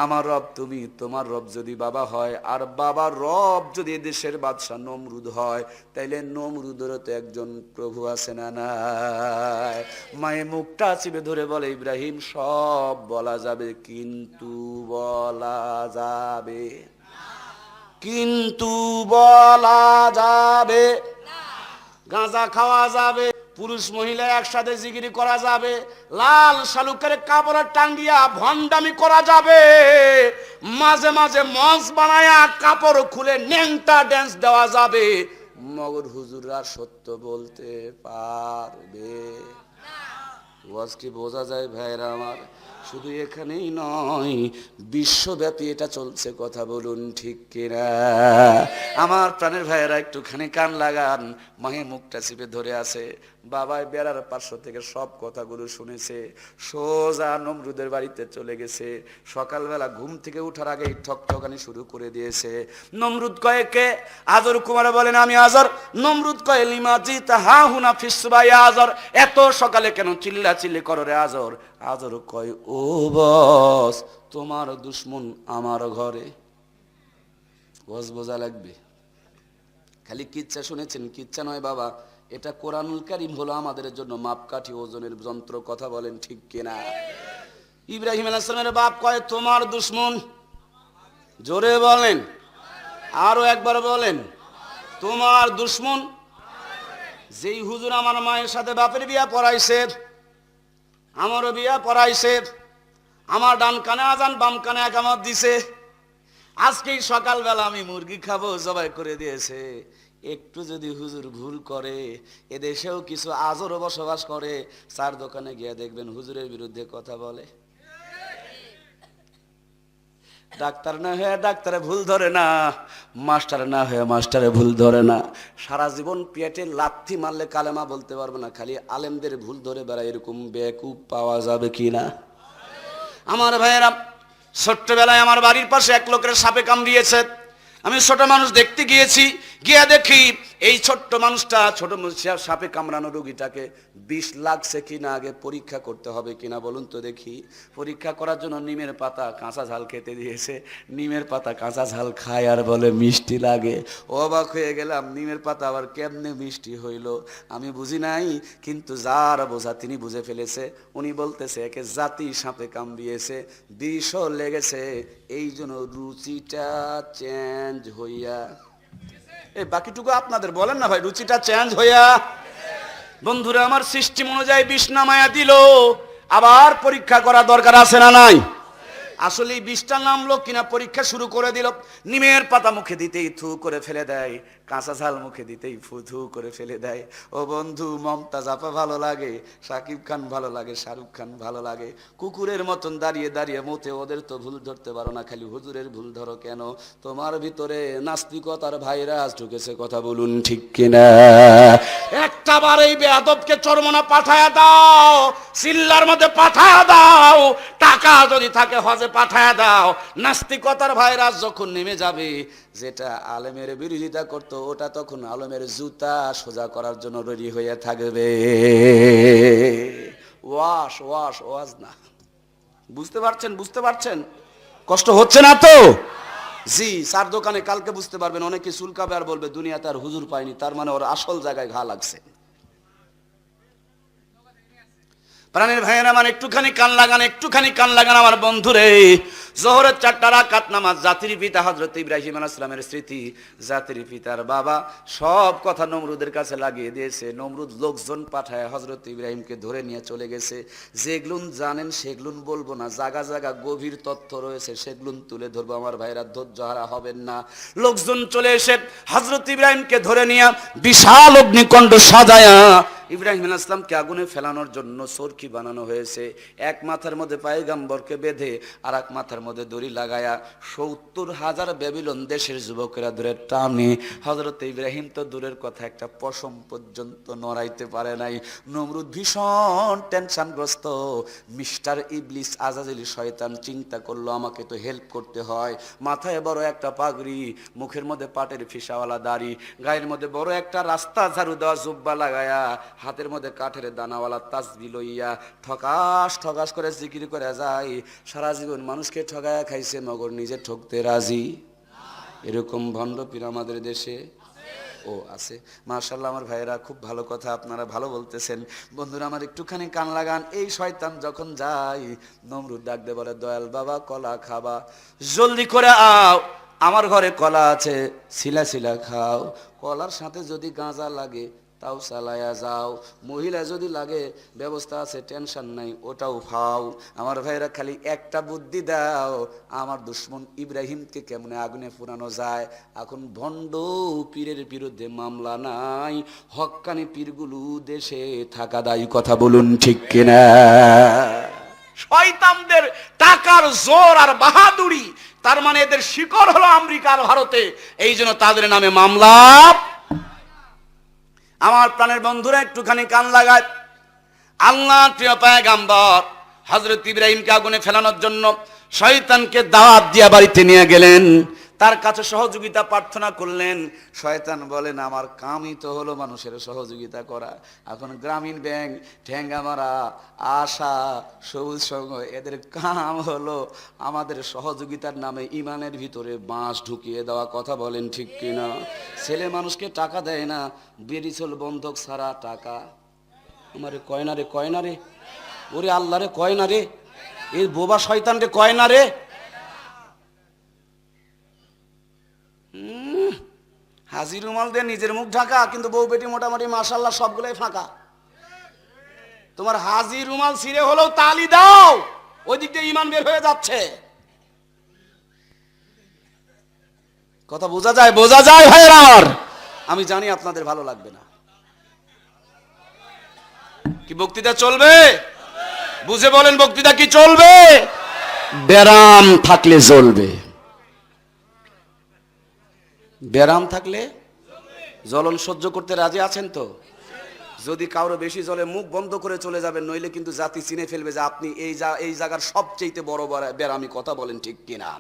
আমার রব তুমি, তোমার রব যদি বাবা হয়, আর বাবার রব যদি দেশের বাদশা নমরুদ হয়, তাইলে নমরুদেরও তো একজন প্রভু আছে না নাই? মায়ে মুখটা চিপে ধরে বলে, ইব্রাহিম সব বলা যাবে কিন্তু বলা যাবে, কিন্তু বলা যাবে, গাঁজা খাওয়া যাবে, পুরুষ মহিলা একসাথে জিকিরি করা যাবে, লাল শালুকের কাপড় টাঙ্গিয়া ভণ্ডামি করা যাবে, মাঝে মাঝে মঞ্চ বানায়া কাপড় খুলে ন্যাংটা ড্যান্স দেওয়া যাবে, মগর হুজুররা সত্য বলতে পারবে। ওয়াজ কি বোঝা যায় ভাইরা আমার? শুধু এখানেই নয়, বিশ্বব্যাপী এটা চলছে, কথা বলুন ঠিক কিনা? আমার প্রাণের ভাইয়েরা একটুখানি কান লাগান। মাহে মুখটা চিপে ধরে আছে, বাবাই বেড়ার পার্শ্ব থেকে সব কথাগুলো শুনেছে, সোজা নমরুদের বাড়িতে চলে গেছে। সকালবেলা ঘুম থেকে উঠার আগেই ঠকঠকানি শুরু করে দিয়েছে। নমরুদ কয়ে কে? আজর কুমার বলেন, আমি আজর। নমরুদ কয়ে, লিমা জিতা হা হুনা ফিসবাই আজর, এত সকালে কেন চিল্লা চিল্লি করো রে আজর? আজর কয়, ও বস তোমার দুশ্মন আমার ঘরে। বস বোঝা লাগবে, খালি কিচ্ছা শুনেছেন, কিচ্ছা নয় বাবা, এটা কোরআনুল কারীম হলো আমাদের জন্য মাপকাঠি, ওজনের যন্ত্র, কথা বলেন ঠিক কিনা? ইব্রাহিম আলাইহিস সালামের বাপ কয়, তোমার দুশ্মন। জোরে বলেন, আরো একবার বলেন, তোমার দুশ্মন। যেই হুজুর আমার মায়ের সাথে বাপের বিয়া পড়াইছে, আমারও বিয়া পড়াইছে, আমার ডান কানে আজান বাম কানে একামত দিছে, আজকেই সকালবেলা আমি মুরগি খাবো জবাই করে দিয়েছে। একটু যদি হুজুর ভুল করে, এদেশেও কিছু আজরও বসবাস করে, চার দোকানে গিয়ে দেখবেন হুজুরের বিরুদ্ধে কথা বলে। ডাক্তার না হয়ে ডাক্তারে ভুল ধরে না, মাস্টার না হয়ে মাস্টারে ভুল ধরে না, সারা জীবন পেটে লাথি মারলে কালেমা বলতে পারবে না, খালি আলেমদের ভুল ধরে বেড়ায়, এরকম বেকুব পাওয়া যাবে কিনা? আমার ভাইয়েরা, ছোট্টবেলায় আমার বাড়ির পাশে এক লোকের সাপে কামড়িয়েছে। আমি ছোট মানুষ দেখতে গিয়েছি, গিয়ে দেখি এই ছোট্ট মানুষটা, ছোট সাপে কামড়ানো রোগীটাকে বিষ লাগছে কিনা আগে পরীক্ষা করতে হবে কিনা বলুন তো দেখি। পরীক্ষা করার জন্য নিমের পাতা কাঁচা ঝাল খেতে দিয়েছে। নিমের পাতা কাঁচা ঝাল খায় আর বলে মিষ্টি লাগে। অবাক হয়ে গেলাম, নিমের পাতা আবার কেমনে মিষ্টি হইল আমি বুঝি নাই, কিন্তু যার বোঝা তিনি বুঝে ফেলেছে। উনি বলতেছে একে জাতি সাপে কামড়িয়েছে, বিষও লেগেছে, এই জন্য রুচিটা চেঞ্জ হইয়া। এই বাকিটুকু আপনাদের বলেন না ভাই, রুচিটা চেঞ্জ হইয়া। বন্ধুরা আমার, সিস্টেম অনুযায়ী বিষ নামায়া দিল, আবার পরীক্ষা করা দরকার আছে না নাই? আসলে এই বিষটা নামলো কিনা পরীক্ষা শুরু করে দিল। নিমের পাতা মুখে দিতেই থু করে ফেলে দেয়, কাঁচা ঝাল মুখে দিতেই ফুথু করে ফেলে দেয়। ও বন্ধু, মমতাজ আপা ভালো লাগে, শাকিব খান ভালো লাগে, শাহরুখ খান ভালো লাগে, কুকুরের মতন দাঁড়িয়ে দাঁড়িয়ে মতে ওদের তো ভুল ধরতে পারো না, খালি হুজুরের ভুল ধরো কেন? তোমার ভিতরে নাস্তিকতার ভাইরাস ঢুকেছে, কথা বলুন ঠিক কিনা? এক একটা বার এই বেয়াদবকে চরমনা পাঠায়া দাও, সিল্লার মধ্যে পাঠায়া দাও, টাকা যদি থাকে হজে পাঠায়া দাও। নাস্তিকতার ভাইরাস যখন নেমে যাবে, যেটা আলেমের বিরোধিতা করত ওটা তখন আলেমের জুতা সোজা করার জন্য রেডি হয়ে থাকবে। ওয়াশ ওয়াশ ওয়াজ না। বুঝতে পারছেন? বুঝতে পারছেন? কষ্ট হচ্ছে না তো? জি, সার দোকানে কালকে বুঝতে পারবেন। অনেকে চুলকাবে আর বলবে দুনিয়াতে আর হুজুর পায়নি, তার মানে ওর আসল জায়গায় ঘা লাগছে। প্রাণের ভাইয়েরা আমার একটুখানি কান লাগান, একটুখানি কান লাগান আমার বন্ধুরে। জোহরের 4 রাকাত নামাজ, জাতির পিতা হযরত ইব্রাহিম আলাইহিস সালামের স্মৃতি, জাতির পিতার বাবা, সব কথা নমরুদের কাছে লাগিয়ে দিয়েছে। নমরুদ লোকজন পাঠায় হযরত ইব্রাহিমকে ধরে নিয়ে চলে গেছে। যেগুলো জানেন সেগুলো বলবো না, জায়গা জায়গা গভীর তথ্য রয়েছে, সেগুলো তুলে ধরবো। আমার ভাইরা ধৈর্য হারা হবেন না। লোকজন চলে এসে হযরত ইব্রাহিমকে ধরে নিয়ে বিশাল অগ্নিকুণ্ড সাজায়া ইব্রাহিম আলাইহিস সালামকে আগুনে ফেলানোর জন্য চরকি বানানো হয়েছে। এক মাথার মধ্যে পয়গম্বরকে বেঁধে আর এক মাথার মধ্যে দড়ি লাগায়া 70,000 ব্যাবিলন দেশের যুবকেরা ধরে টানে। হযরত ইব্রাহিম তো দূরের কথা, একটা পশম পর্যন্ত নড়াইতে পারে নাই। নমরুদ ভীষণ টেনশনগ্রস্ত। মিস্টার ইবলিস আজাজিল শয়তান চিন্তা করলো আমাকে তো হেল্প করতে হয়। মাথায় বড় একটা পাগড়ি, মুখের মধ্যে পাটের ফিসাওয়ালা দাড়ি, গায়ের মধ্যে বড় একটা রাস্তা ঝাড়ু দেওয়া জুব্বা লাগায়া, হাতের মধ্যে কাঠের দানাওয়ালা তাসবিহ লইয়া ঠকাস ঠকাস করে জিকির করে যায়। সারা জীবন মানুষকে ঠগায়া খাইছে, মগর নিজে ঠকতে রাজি। এরকম ভণ্ড পীর আমাদের দেশে ও আছে। মাশাআল্লাহ আমার ভাইয়েরা, খুব ভালো কথা, আপনারা ভালো বলতেছেন। বন্ধুরা আমার একটুখানি কান লাগান। এই শয়তান যখন যায়, নমরুদ ডাক দিয়ে বলে, দয়াল বাবা কলা খাবা? জলদি করে আও, আমার ঘরে কলা আছে, ছিলা ছিলা খাও। কলার সাথে যদি গাঁজা লাগে তাও চালায়া যাও, মহিলা যদি লাগে ব্যবস্থা আছে, টেনশন নাই, ওটাও খাও। আমার ভাইরা খালি একটা বুদ্ধি দাও, আমার দুশ্মন ইব্রাহিমকে কেমনে আগুনে পুরানো যায়। এখন ভণ্ড পীরের বিরুদ্ধে মামলা নাই, হক্কানি পীরগুলো দেশে থাকা দায়ী। কথা বলুন ঠিক কিনা? শয়তানদের টাকার জোর আর বাহাদুরি, তার মানে এদের শিকড় হলো আমেরিকা আর ভারতে, এই জন্য তাদের নামে মামলা। আমার প্রাণের বন্ধুরা একটুখানি কান লাগায়। আল্লাহর প্রিয় পয়গম্বর হযরত ইব্রাহিমকে আগুনে ফেলানোর জন্য শয়তানকে দাওয়াত দিয়ে বাড়িতে নিয়ে গেলেন, তার কাছে সহযোগিতা প্রার্থনা করলেন। শয়তান বলেন, আমার কামই তো হলো মানুষের সহযোগিতা করা। এখন গ্রামীণ ব্যাংক, ঠেঙ্গা মারা, আশা, সবুজ সংঘ, এদের কাম হলো আমাদের সহযোগিতার নামে ইমানের ভিতরে বাঁশ ঢুকিয়ে দেওয়া। কথা বলেন ঠিক কিনা? ছেলে মানুষকে টাকা দেয় না, বেরিচল বন্ধক ছাড়া টাকা। আমারে কয় না রে, কয় না রে, ওরে আল্লাহ রে, কয় না রে, এই বোবা শয়তান রে, কয় না রে। হাজি রুমাল দিয়ে নিজের মুখ ঢাকা, কিন্তু বউ বেটি মোটামুটি মাশাআল্লাহ সবগুলাই ফাঁকা। তোমার হাজি রুমাল ছিঁড়ে হলেও তালি দাও, ওই দিক দিয়ে ইমান বের হয়ে যাচ্ছে। কথা বোঝা যায়? বোঝা যায় ভাইরা আমার? আমি জানি আপনাদের ভালো লাগবে না। কি বক্তৃতা চলবে? বুঝে বলেন, বক্তৃতা কি চলবে? ব্যারাম থাকলে জ্বলবে। ব্যারাম থাকলে জ্বলন সহ্য করতে রাজি আছেন তো? যদি কারো বেশি জ্বলে মুখ বন্ধ করে চলে যাবেন, নইলে কিন্তু জাতি চিনে ফেলবে যে আপনি এই জায়গার সবচেয়ে বড় ব্যারামি। কথা বলেন ঠিক কিনা?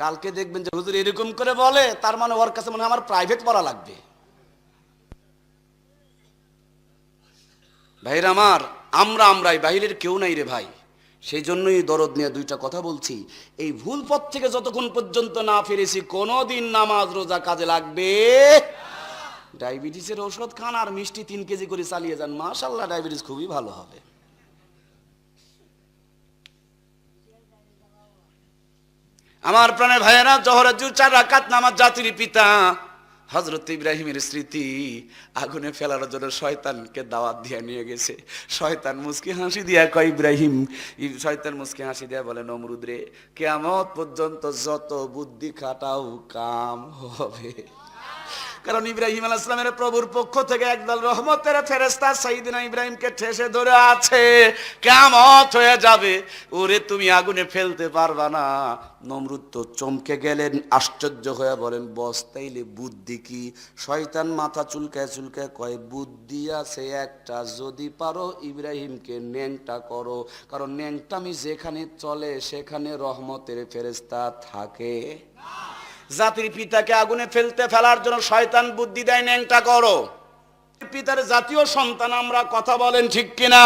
কালকে দেখবেন যে হুজুর এরকম করে বলে, তার মানে ওর কাছে মনে হয় আমার প্রাইভেট পড়া লাগবে। ভাইরা আমার, আমরাই, বাহিরের কেউ নাই রে ভাই। সেই জন্যই দরদ নিয়ে দুইটা কথা বলছি। এই ভুল পথ থেকে যতক্ষণ পর্যন্ত না ফিরেছি, কোনোদিন নামাজ রোজা কাজে লাগবে। ডায়াবেটিসের ঔষধ খান আর মিষ্টি 3 কেজি করে চালিয়ে যান, মাশাআল্লাহ ডায়াবেটিস খুবই ভালো হবে। আমার প্রাণের ভাইয়েরা, জোহরের 4 রাকাত নামাজ, জাতির পিতা হযরত ইব্রাহিমের স্মৃতি, আগুনে ফেলার জন্য শয়তানকে দাওয়াত দিয়ে নিয়ে গেছে। শয়তান মুচকি হাসি দিয়া কয় ইব্রাহিম, শয়তান মুচকি হাসি দিয়া বলে, নমরুদ রে, কিয়ামত পর্যন্ত যত বুদ্ধি খাটাও কাম হবে। কারণ ইব্রাহিম আলাইহিস সালামের প্রভুর পক্ষ থেকে একদল রহমতের ফেরেশতা সাইয়েদনা ইব্রাহিমকে ঠেসে ধরে আছে, কিয়ামত হয়ে যাবে, ওরে তুমি আগুনে ফেলতে পারবা না। নমরুদ তো চমকে গেলেন, আশ্চর্য হয়ে বলেন, বস তাইলে বুদ্ধি কি? শয়তান মাথা চুলকায় চুলকায় কয়, বুদ্ধি আছে একটা, যদি পারো ইব্রাহিমকে ন্যাংটা করো, কারণ ন্যাংটামি যেখানে চলে সেখানে রহমতের ফেরেশতা থাকে। জাতির পিতাকে আগুনে ফেলার জন্য শয়তান বুদ্ধি দেয়, ন্যাংটা করো। পিতার জাতীয় সন্তান আমরা, কথা বলেন ঠিক কিনা?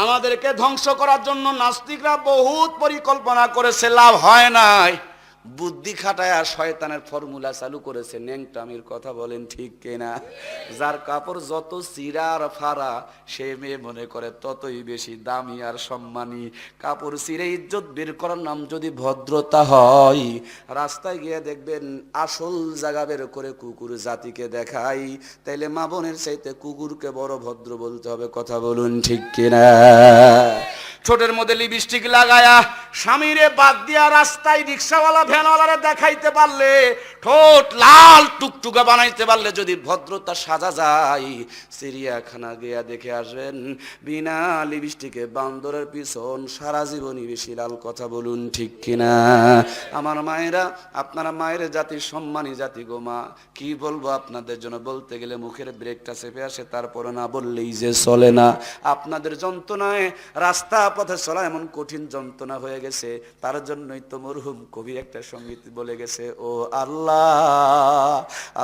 আমাদেরকে ধ্বংস করার জন্য নাস্তিকরা বহুত পরিকল্পনা করেছে, লাভ হয় নাই। বুদ্ধি খাটায় শয়তানের ফর্মুলা চালু করেছে ন্যাংটামির, কথা বলেন ঠিক কিনা? যার কাপড় যত চিরা আর ফাড়া সে মেয়ে মনে করে ততই বেশি দামি আর সম্মানী। কাপড় চিরে ইজ্জত বের করার নাম যদি ভদ্রতা হয়, রাস্তায় গিয়ে দেখবেন আসল জায়গা বের করে কুকুর জাতিকে দেখাই, তাইলে মা বোনের চাইতে কুকুরকে বড় ভদ্র বলতে হবে, কথা বলুন ঠিক কিনা? ঠোঁটের মধ্যে লিপস্টিক লাগায়া স্বামীরে বাদ দিয়া রাস্তায় রিক্সাওয়ালা ভ্যানওয়ালারে দেখাইতে পারলে, ঠোঁট লাল টুকটুকা বানাইতে পারলে যদি ভদ্রতা সাজা যায়, চিড়িয়াখানা গিয়া দেখে আসবেন বিনা লিপস্টিকে বান্দরের পিছন সারা জীবনই বেশি লাল, কথা বলুন ঠিক কিনা? আমার মায়েরা, আপনারা মায়ের জাতি, সম্মানী জাতি গো মা, কি বলবো আপনাদের জন্য, বলতে গেলে মুখের ব্রেকটা চেপে আসে, তারপরে না বললেই যে চলে না। আপনাদের যন্ত্রণায় রাস্তা পথে চলা এমন কঠিন যন্ত্রণা হয়ে গেছে, তার জন্যই তো মরহুম কবি একটা সঙ্গীত বলে গেছে, ও আল্লাহ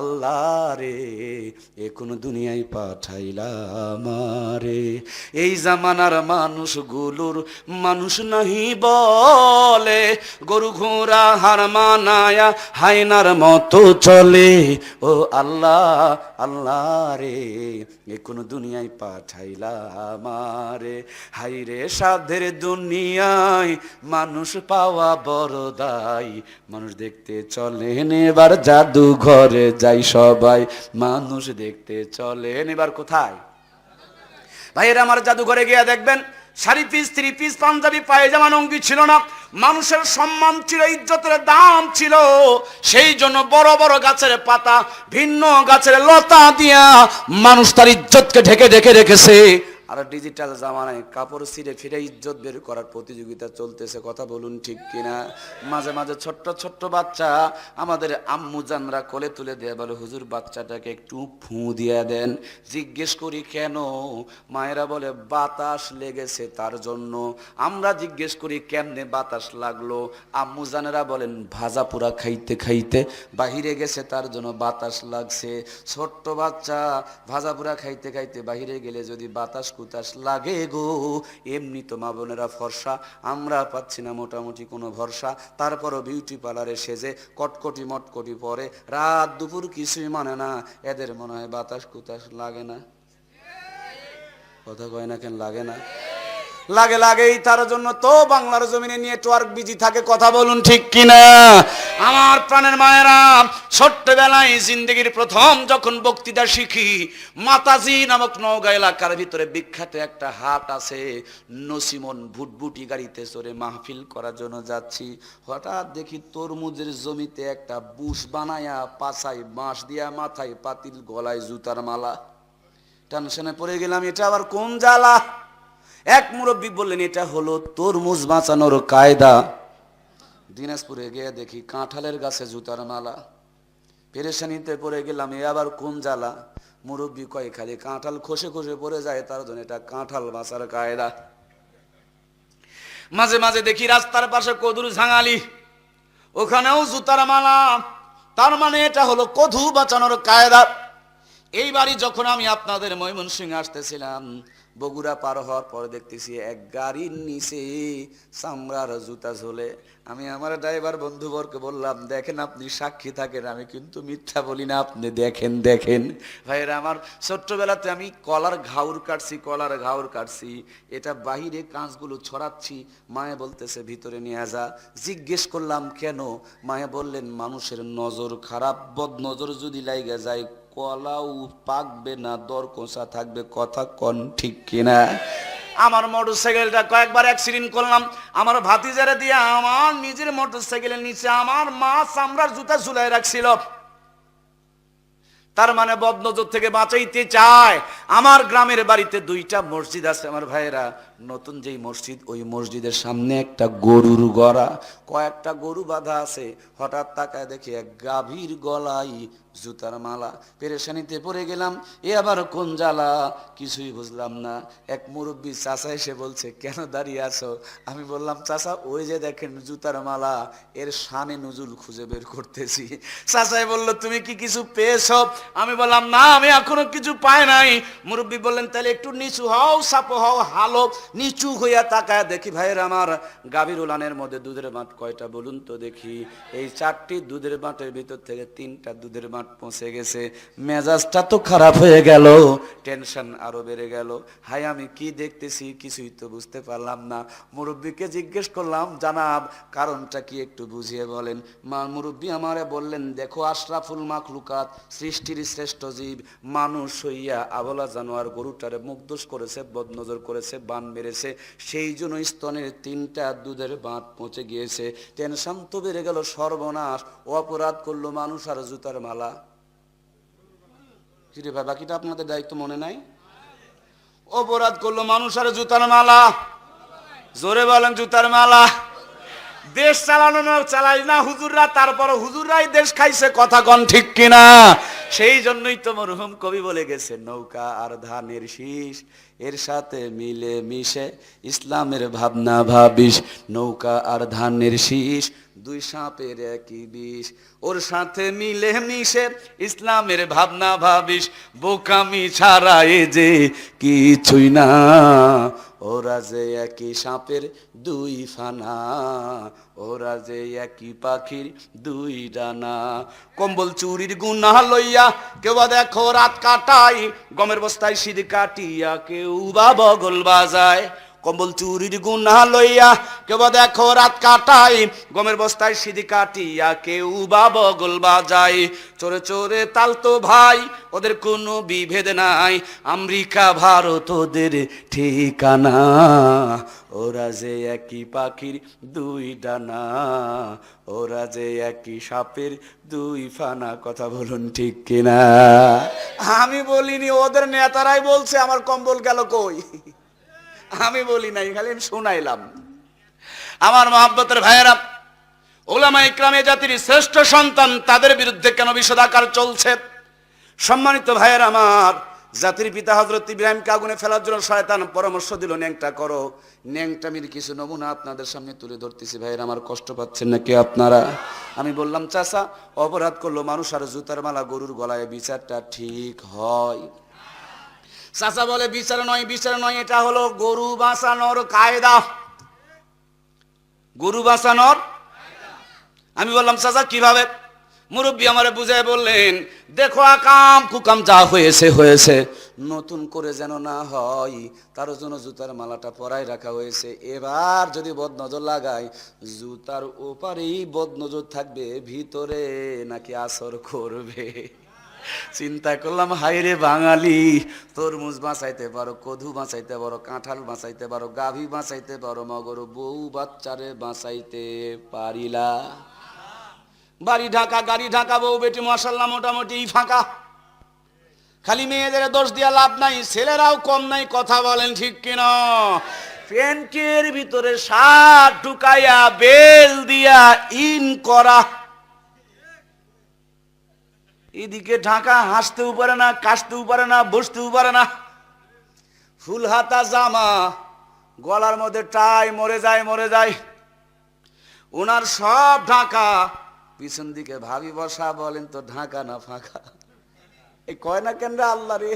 আল্লাহ রে, এ কোন দুনিয়ায় পাঠাইলা আমারে, এই জামানার মানুষগুলোর মানুষ নাহি বলে, গরু ঘোড়া হার মানায়া হায়নার মতো চলে, ও আল্লাহ আল্লাহ রে, এ কোন দুনিয়ায় পাঠাইলা আমারে, হাইরে সাধের দুনিয়ায় মানুষ পাওয়া বড় দায়, মানুষ দেখতে চলেন এবার জাদু ঘরে যাই সবাই, মানুষ দেখতে চলেন এবার কোথায়? ভাইয়েরা আমার, জাদুঘরে গিয়ে দেখবেন sari piece, three piece, panjabi, pyjama, lungi ছিল না। মানুষের সম্মান ছিল, ইজ্জতের দাম ছিল, সেই জন্য বড় বড় গাছের পাতা, ভিন্ন গাছের লতা দিয়া মানুষ তার ইজ্জতকে ঢেকে ঢেকে রেখেছে। আর ডিজিটাল জামানায় কাপড় ছিঁড়ে ফিরে ইজ্জত বের করার প্রতিযোগিতা চলতেছে, কথা বলুন ঠিক কিনা? মাঝে মাঝে ছোট্ট ছোট্ট বাচ্চা আমাদের আম্মু জানরা কোলে তুলে দেয়, বলে হুজুর বাচ্চাটাকে একটু ফু দিয়ে দেন। জিজ্ঞেস করি কেন? মায়েরা বলে বাতাস লেগেছে তার জন্য। আমরা জিজ্ঞেস করি কেমনে বাতাস লাগলো? আম্মু জানেরা বলেন ভাজা পোড়া খাইতে খাইতে বাহিরে গেছে তার জন্য বাতাস লাগছে। ছোট্ট বাচ্চা ভাজা পোড়া খাইতে খাইতে বাহিরে গেলে যদি বাতাস কুতাস লাগে গো, এমনি তো মা বোনেরা ফর্সা, আমরা পাচ্ছি না মোটামুটি কোনো ভরসা, তারপরও বিউটি পার্লারে সেজে কটকটি মটকটি পরে রাত দুপুর কিছুই মানে না, এদের মনে হয় বাতাস কুতাস লাগে না, কথা কয় না কেন? লাগে না? লাগে লাগেই, তার জন্য তো বাংলার জমিনে নেটওয়ার্ক বিজি থাকে, কথা বলুন ঠিক কিনা? আমার প্রাণের মায়েরা, ছোট্টবেলায় জিন্দগির প্রথম যখন বক্তৃতা শিখি, মাতাজি নামক নওগাঁ এলাকার ভিতরে বিখ্যাত একটা হাট আছে, নসিমন ভুটভুটি গাড়িতে চড়ে মাহফিল করার জন্য যাচ্ছি, হঠাৎ দেখি তরমুজের জমিতে একটা বুশ বানায়া পাছায় বাঁশ দিয়া মাথায় পাতিল, গলায় জুতার মালা। টেনশনে পড়ে গেলাম, এটা আবার কোন জ্বালা? এক মুরব্বী বললেন এটা হলো তরমুজ বাঁচানোর কায়দা। দিনাজপুরে গিয়ে দেখি কাঁঠালের গাছে জুতার মালা। পেরেশানিতে পড়ে গেলাম, এ আবার কোন জ্বালা? মুরব্বী কয় খালি কাঁঠাল খসে খসে পড়ে যায়, তার জন্য এটা কাঁঠাল বাঁচার কায়দা। মাঝে মাঝে দেখি রাস্তার পাশে কদুর ঝাঙালি, ওখানেও জুতার মালা, তার মানে এটা হলো কদু বাঁচানোর কায়দা। এইবারই যখন আমি আপনাদের ময়মনসিংহ আসতেছিলাম, বগুড়া পার হওয়ার পরে দেখতেছি এক গাড়ির নিচে চামড়ার জুতা ঝোলে। আমি আমার ড্রাইভার বন্ধুবরকে বললাম, দেখেন আপনি সাক্ষী থাকেন, আমি কিন্তু মিথ্যা বলি না, আপনি দেখেন দেখেন। ভাইয়েরা আমার, ছোট্টবেলাতে আমি কলার ঘাউর কাটছি, এটা বাহিরে কাঁচগুলো ছড়াচ্ছি, মায়ে বলতেছে ভিতরে নিয়ে যা। জিজ্ঞেস করলাম কেন? মায়ে বললেন মানুষের নজর খারাপ, বদ নজর যদি লাইগা যায় কলাও পাকবে না, দর কষা থাকবে, কথা কন ঠিক কিনা? আমার মোটরসাইকেলটা কয়েকবার অ্যাক্সিডেন্ট করলাম, আমার ভাতিজারে দিয়ে আমার নিজের মোটরসাইকেলের নিচে আমার মা চামড়ার জুতা ঝুলাই রাখছিল। তার মানে বদনজর থেকে বাঁচাইতে চায়। আমার গ্রামের বাড়িতে 2টা মসজিদ আছে আমার ভাইয়েরা, নতুন যেই মসজিদ ওই মসজিদের সামনে একটা গরুর গড়া, কয়েকটা গরু বাঁধা আছে। হঠাৎ তাকায় দেখি এক গাভীর গলায় জুতার মালা। পেরেশানিতে পড়ে গেলাম, এ আবার কোন জ্বালা, কিছুই বুঝলাম না। এক মুরব্বী চাচা এসে বলছে, কেন দাঁড়িয়ে আছো? আমি বললাম, চাচা ওই যে দেখেন জুতার মালা, এর শানে নুজুল খুঁজে বের করতেছি। চাচাই বলল, তুমি কি কিছু পেয়েছো? আমি বললাম, না আমি এখনো কিছু পাই নাই। মুরব্বী বললেন, তাহলে একটু নিচু হও, সাপো হও, হালো। নিচু হইয়া তাকায় দেখি ভাইয়ের আমার, গাভীর উলানের মধ্যে দুধের বাঁট কয়টা বলুন তো দেখি? এই 4টি দুধের বাঁটের ভিতর থেকে 3টা দুধের বাঁট পৌঁছে গেছে। মেজাজটা তো খারাপ হয়ে গেল, টেনশন আরো বেড়ে গেল। হাই আমি কি দেখতেছি কিছুই তো বুঝতে পারলাম না। মুরব্বীকে জিজ্ঞেস করলাম, জানাব কারণটা কি একটু বুঝিয়ে বলেন। মুরব্বী আমারে বললেন, দেখো আশরাফুল মাখলুকাত, সৃষ্টির শ্রেষ্ঠ জীব, মানুষ হইয়া আবলা জানোয়ার গরুটারে মুগ্ধ করেছে, বদনজর করেছে, বান মেরেছে, সেই জন্য স্তনের 3টা দুধের বাঁট পৌঁছে গিয়েছে। টেনশন তো বেড়ে গেল, সর্বনাশ, অপরাধ করলো মানুষ আর জুতার মালা। কিরে ভাই, বাকিটা আপনাদের দায়িত্ব মনে নাই? অপরাধ করলো মানুষ আর জুতার মালা। জোরে বলেন, জুতার মালা। দেশ চালানো না, চালাই না হুজুররা, তারপর হুজুররাই দেশ খাইছে, কথা কন ঠিক কিনা? সেই জন্যই তো মরহুম কবি বলে গেছে, নৌকা আর ধানের শীষ, এর সাথে মিলে মিশে ইসলামের ভাবনা ভাবিস। নৌকা আর ধানের শীষ, 2 সাপের একই বিষ, ওর সাথে মিলে মিশে ইসলামের ভাবনা ভাবিস। বোকামি ছাড়া এ যে কিছুই না, ওরা যে একই সাপের 2 ফানা, ওরা যে একই পাখির 2 ডানা। কম্বল চুরির গুনাহ লইয়া কেউ বা দেখো রাত কাটাই, গমের বস্তায় সিঁড়ি কাটিয়া কেউ বা বগল বাজায়। কম্বল চুরির গুনাহ লইয়া কেউ বা দেখো রাত কাটাই, গমের বস্তায় সিঁড়ি কাটিয়া কেউ বা বগল বাজায়। চোরে চোরে তালতো ভাই, ওদের কোনো বিভেদ নাই, আমেরিকা ভারত ওদের ঠিকানা। ওরা যে একই পাখির 2 ডানা, ওরা যে একই সাপের 2 ফানা। কথা বলুন ঠিক কিনা? আমি বলিনি, ওদের নেতারাই বলছে। আমার কম্বল গেল কই? আমি বলি নাই, খালি আমি শোনাইলাম। আমার মহব্বতের ভাইয়েরা, উলামা ইকরামে জাতির শ্রেষ্ঠ সন্তান, তাদের বিরুদ্ধে কেন বিষোদাকার চলছে? সম্মানিত ভাইয়েরা আমার, জাতির পিতা হযরত ইব্রাহিমকে আগুনে ফেলার জন্য শয়তান পরামর্শ দিল, ন্যাংটা করো। ন্যাংটামির কিছু নমুনা আপনাদের সামনে তুলে ধরতেছি। ভাইয়েরা আমার, কষ্ট পাচ্ছেন নাকি আপনারা? আমি বললাম, চাচা অপরাধ করলো মানুষ আর জুতার মালা গরুর গলায়, বিচারটা ঠিক হয়? চাচা বলে, বিচার নয়, বিচার নয়, এটা হলো গরু বাঁচানোর কায়দা, গরু বাঁচানোর। আমি বললাম, চাচা কিভাবে? মুরব্বী আমারে বুঝায় বললেন, দেখো আকাম কুকাম যা হয়েছে হয়েছে, নতুন করে যেন না হয়, তার জন্য জুতার মালাটা পরাই রাখা হয়েছে। এবার যদি বদনজর লাগায়, জুতার ওপারেই বদনজর থাকবে, ভিতরে নাকি আসর করবে। চিন্তা করলাম, হায়রে বাঙালি, তরমুজ বাঁচাইতে পারো, কদু বাঁচাইতে পারো, কাঁঠাল বাঁচাইতে পারো, গাভী বাঁচাইতে পারো, মগর বউ বাচ্চারে বাঁচাইতে পারিলা। বাড়ি ঢাকা, গাড়ি ঢাকা, বউ বেটি মাশাআল্লাহ মোটামুটি ফাঁকা। খালি মেয়েদের দোষ দিয়া লাভ নাই, ছেলেরাও কম নাই। কথা বলেন ঠিক কিনা? প্যান্টের ভিতরে শার্ট ঢুকাইয়া বেল দিয়া ইন করা, এদিকে ঢাকা, হাসতেও পারে না, কাশতেও পারে না, বসতেও পারে না। ফুল হাতা জামা, গলার মধ্যে টাই, মরে যায় মরে যায়। ওনার সব ঢাকা, পিছন দিকে ভাবি বসা। বলেন তো ঢাকা না ফাঁকা? এই কয় না কেন রে আল্লাহ রে?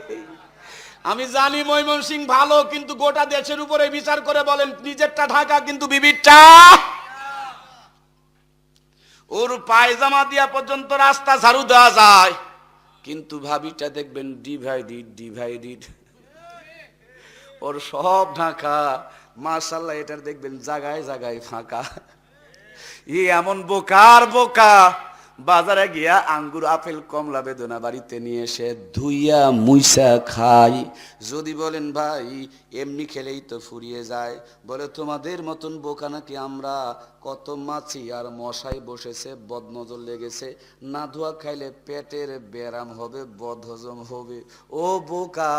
আমি জানি ময়মনসিংহ ভালো, কিন্তু গোটা দেশের উপরে বিচার করে বলেন, নিজেরটা ঢাকা কিন্তু বিবিরটা। ওর পায়জামা দিয়া পর্যন্ত রাস্তা ঝাড়ু দেওয়া যায়, কিন্তু ভাবিটা দেখবেন ডিভাইডেড ডিভাইডেড। ওর সব ঢাকা, মাশাআল্লাহ, এটার দেখবেন জায়গায় জায়গায় ফাঁকা। এমন বোকার বোকা, বাজারে গিয়া আঙ্গুর, আপেল, কমলা, বেদনা বাড়িতে নিয়ে এসে ধুইয়া মুইসা খাই। যদি বলেন ভাই এমনি খেলেই তো ফুরিয়ে যায়, বলে তোমাদের মতন বোকা নাকি আমরা? কত মাছি আর মশাই বসেছে, বদনজর লেগেছে। না ধোয়া খাইলে পেটের ব্যারাম হবে, বদহজম হবে। ও বোকা,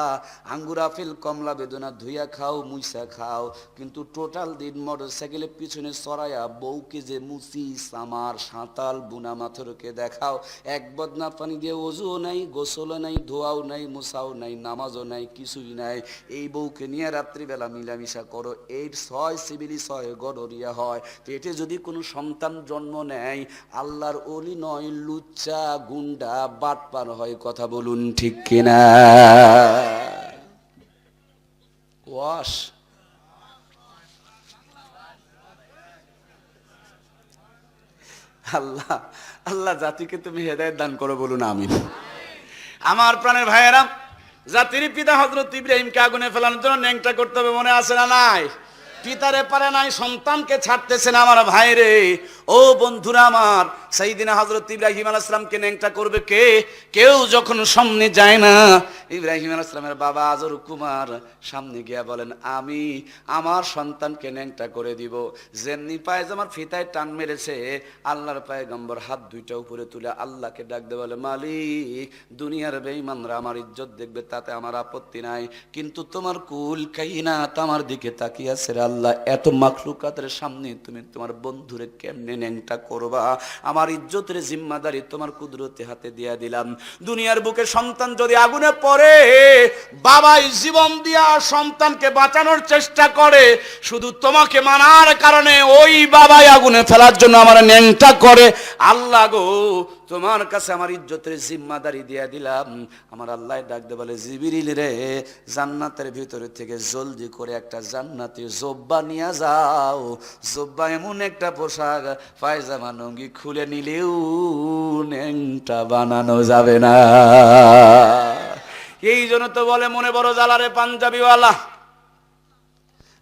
আঙ্গুর আপেল কমলা বেদনা ধুইয়া খাও, মুইসা খাও, কিন্তু টোটাল দিন মোটরসাইকেলের পিছনে চড়াইয়া বউকে যে মুচি সামার সাঁতাল বুনা মাথরকে দেখাও। এক বদনা পানি দিয়ে ওজুও নাই, গোসলও নাই, ধোয়াও নাই, মুছাও নাই, নামাজও নাই, কিছুই নাই। এই বউকে নিয়ে রাত্রিবেলা মিলামিশা করো, এই 6 সিবিলি 6 গডরিয়া হয়। পেটে যদি কোনো সন্তান জন্ম নেয়, আল্লাহর ওলি নয়, লুচ্চা গুন্ডা বাটপার হয়। কথা বলুন ঠিক কিনা? ওয়াশ আল্লাহ, আল্লাহ জাতিকে তুমি হেদায়েত দান করো, বলুন আমিন। আমার প্রাণের ভাইয়েরা, জাতির পিতা হযরত ইব্রাহিমকে আগুনে ফেলানোর জন্য ন্যাংটা করতে হবে, মনে আছে না নাই? পিতারে পারে নাই, সন্তানকে ছাড়তেছেন আমার ভাইরে। ও বন্ধুরা আমার, সাইয়েদিনা হযরত ইব্রাহিম আলাইহিস সালামকে ন্যাংটা করবে কে? কেউ যখন সামনে যায় না, ইব্রাহিম আলাইহিস সালামের বাবা আজর কুমার সামনে গিয়া বলেন, আমি আমার সন্তানকে ন্যাংটা করে দিব। যেমনি পায়জামার ফিতায় টান মেরেছে, আল্লাহর পয়গম্বর হাত দুইটা উপরে তুলে আল্লাহকে ডাক দিয়ে বলে, মালিক, দুনিয়ার বেঈমানরা আমার ইজ্জত দেখবে, তাতে আমার আপত্তি নাই, কিন্তু তোমার কুল কাইনাত আমার দিকে তাকিয়ে আছে। আল্লাহ, এত মাখলুকাতের সামনে তুমি তোমার বন্ধুরে কেমনে ন্যাংটা করবা? আমার ইজ্জতের জিম্মাদারি তোমার কুদরতে হাতে দিয়া দিলাম। দুনিয়ার বুকে সন্তান যদি আগুনে পড়ে, বাবাই জীবন দিয়া সন্তানকে বাঁচানোর চেষ্টা করে, শুধু তোমাকে মানার কারণে ওই বাবাই আগুনে ফেলার জন্য আমার ন্যাংটা করে। আল্লাহ গো, তোমার কাছে আমার ইজ্জতের জিম্মাদারি দিয়া দিলাম। আমার আল্লাহ ডাক দে বলে, জিবরিল রে, জান্নাতের ভিতরে থেকে জলদি করে একটা জান্নাতি জব্বা নিয়ে যাও। জব্বা এমন একটা পোশাক, পায়জামা লুঙ্গি খুলে নিলেও ন্যাংটা বানানো যাবে না। এই জন্য তো বলে, মনে বড় জ্বালারে পাঞ্জাবিওয়ালা।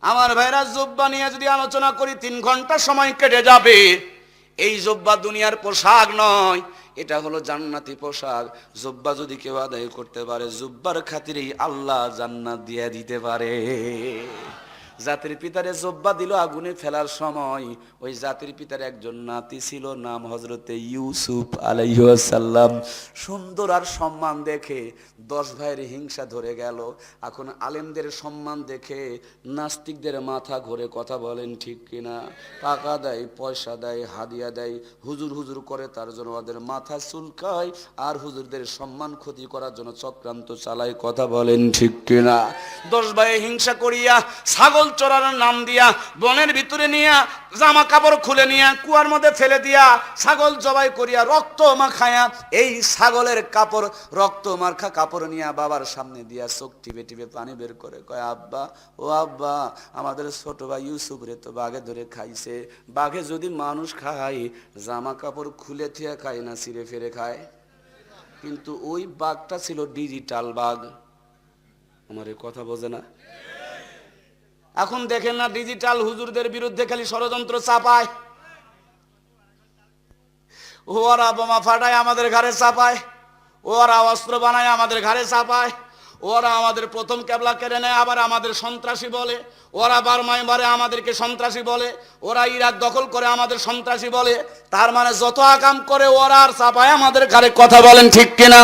আমার ভাইরা, জব্বা নিয়ে যদি আলোচনা করি 3 ঘন্টা সময় কেটে যাবে। এই জব্বা দুনিয়ার পোশাক নয়, এটা হলো জান্নাতি পোশাক। জব্বা যদি কেউ আদায় করতে পারে, জব্বার খাতিরেই আল্লাহ জান্নাত দিয়ে দিতে পারে। জাতির পিতারে জব্বা দিল আগুনে ফেলার সময়, ওই জাতির পিতার একজন নাতি ছিল, নাম হযরতে ইউসুফ আলাইহিস সালাম। সুন্দর আর সম্মান দেখে 10 ভাইয়ের হিংসা ধরে গেল। এখন আলেমদের সম্মান দেখে নাস্তিকদের মাথা ঘুরে। কথা বলেন ঠিক কিনা? টাকা দেয়, পয়সা দেয়, হাদিয়া দেয়, হুজুর হুজুর করে, তার জন্য ওদের মাথা চুলকায়, আর হুজুরদের সম্মান ক্ষতি করার জন্য চক্রান্ত চালায়। কথা বলেন ঠিক কিনা? 10 ভাই হিংসা করিয়া ছাগল চড়ানোর নাম দিয়া বনের ভিতরে নিয়া জামা কাপড় খুলে নিয়া কুয়ার মধ্যে ফেলে দিয়া ছাগল জবাই করিয়া রক্ত মাখায়া, এই ছাগলের কাপড় রক্ত মাখা কাপড় নিয়া বাবার সামনে দিয়া চোখ টিপে টিপে পানি বের করে কয়, আব্বা, ও আব্বা, আমাদের ছোট ভাই ইউসুফ রে তো বাঘে ধরে খাইছে। বাঘে যদি মানুষ খায়, জামা কাপড় খুলে থিয়া খায় না ছিঁড়ে ফেরে খায়? কিন্তু ওই বাঘটা ছিল ডিজিটাল বাঘ। আমার এই কথা বোঝে না? এখন দেখেন না, ডিজিটাল হুজুরদের বিরুদ্ধে খালি ষড়যন্ত্র চাপায়। ওরা বোমা ফাটায় আমাদের ঘরে চাপায়, ওরা অস্ত্র বানায় আমাদের ঘরে চাপায়, ওরা আমাদের প্রথম কেবলা কেড়ে নেয়, আবার আমাদের সন্ত্রাসী বলে। ওরা বার্মায় মারে, আমাদেরকে সন্ত্রাসী বলে। ওরা ইরাক দখল করে, আমাদের সন্ত্রাসী বলে। তার মানে যত আকাম করে ওরা আর চাপায় আমাদের ঘরে। কথা বলেন ঠিক কিনা?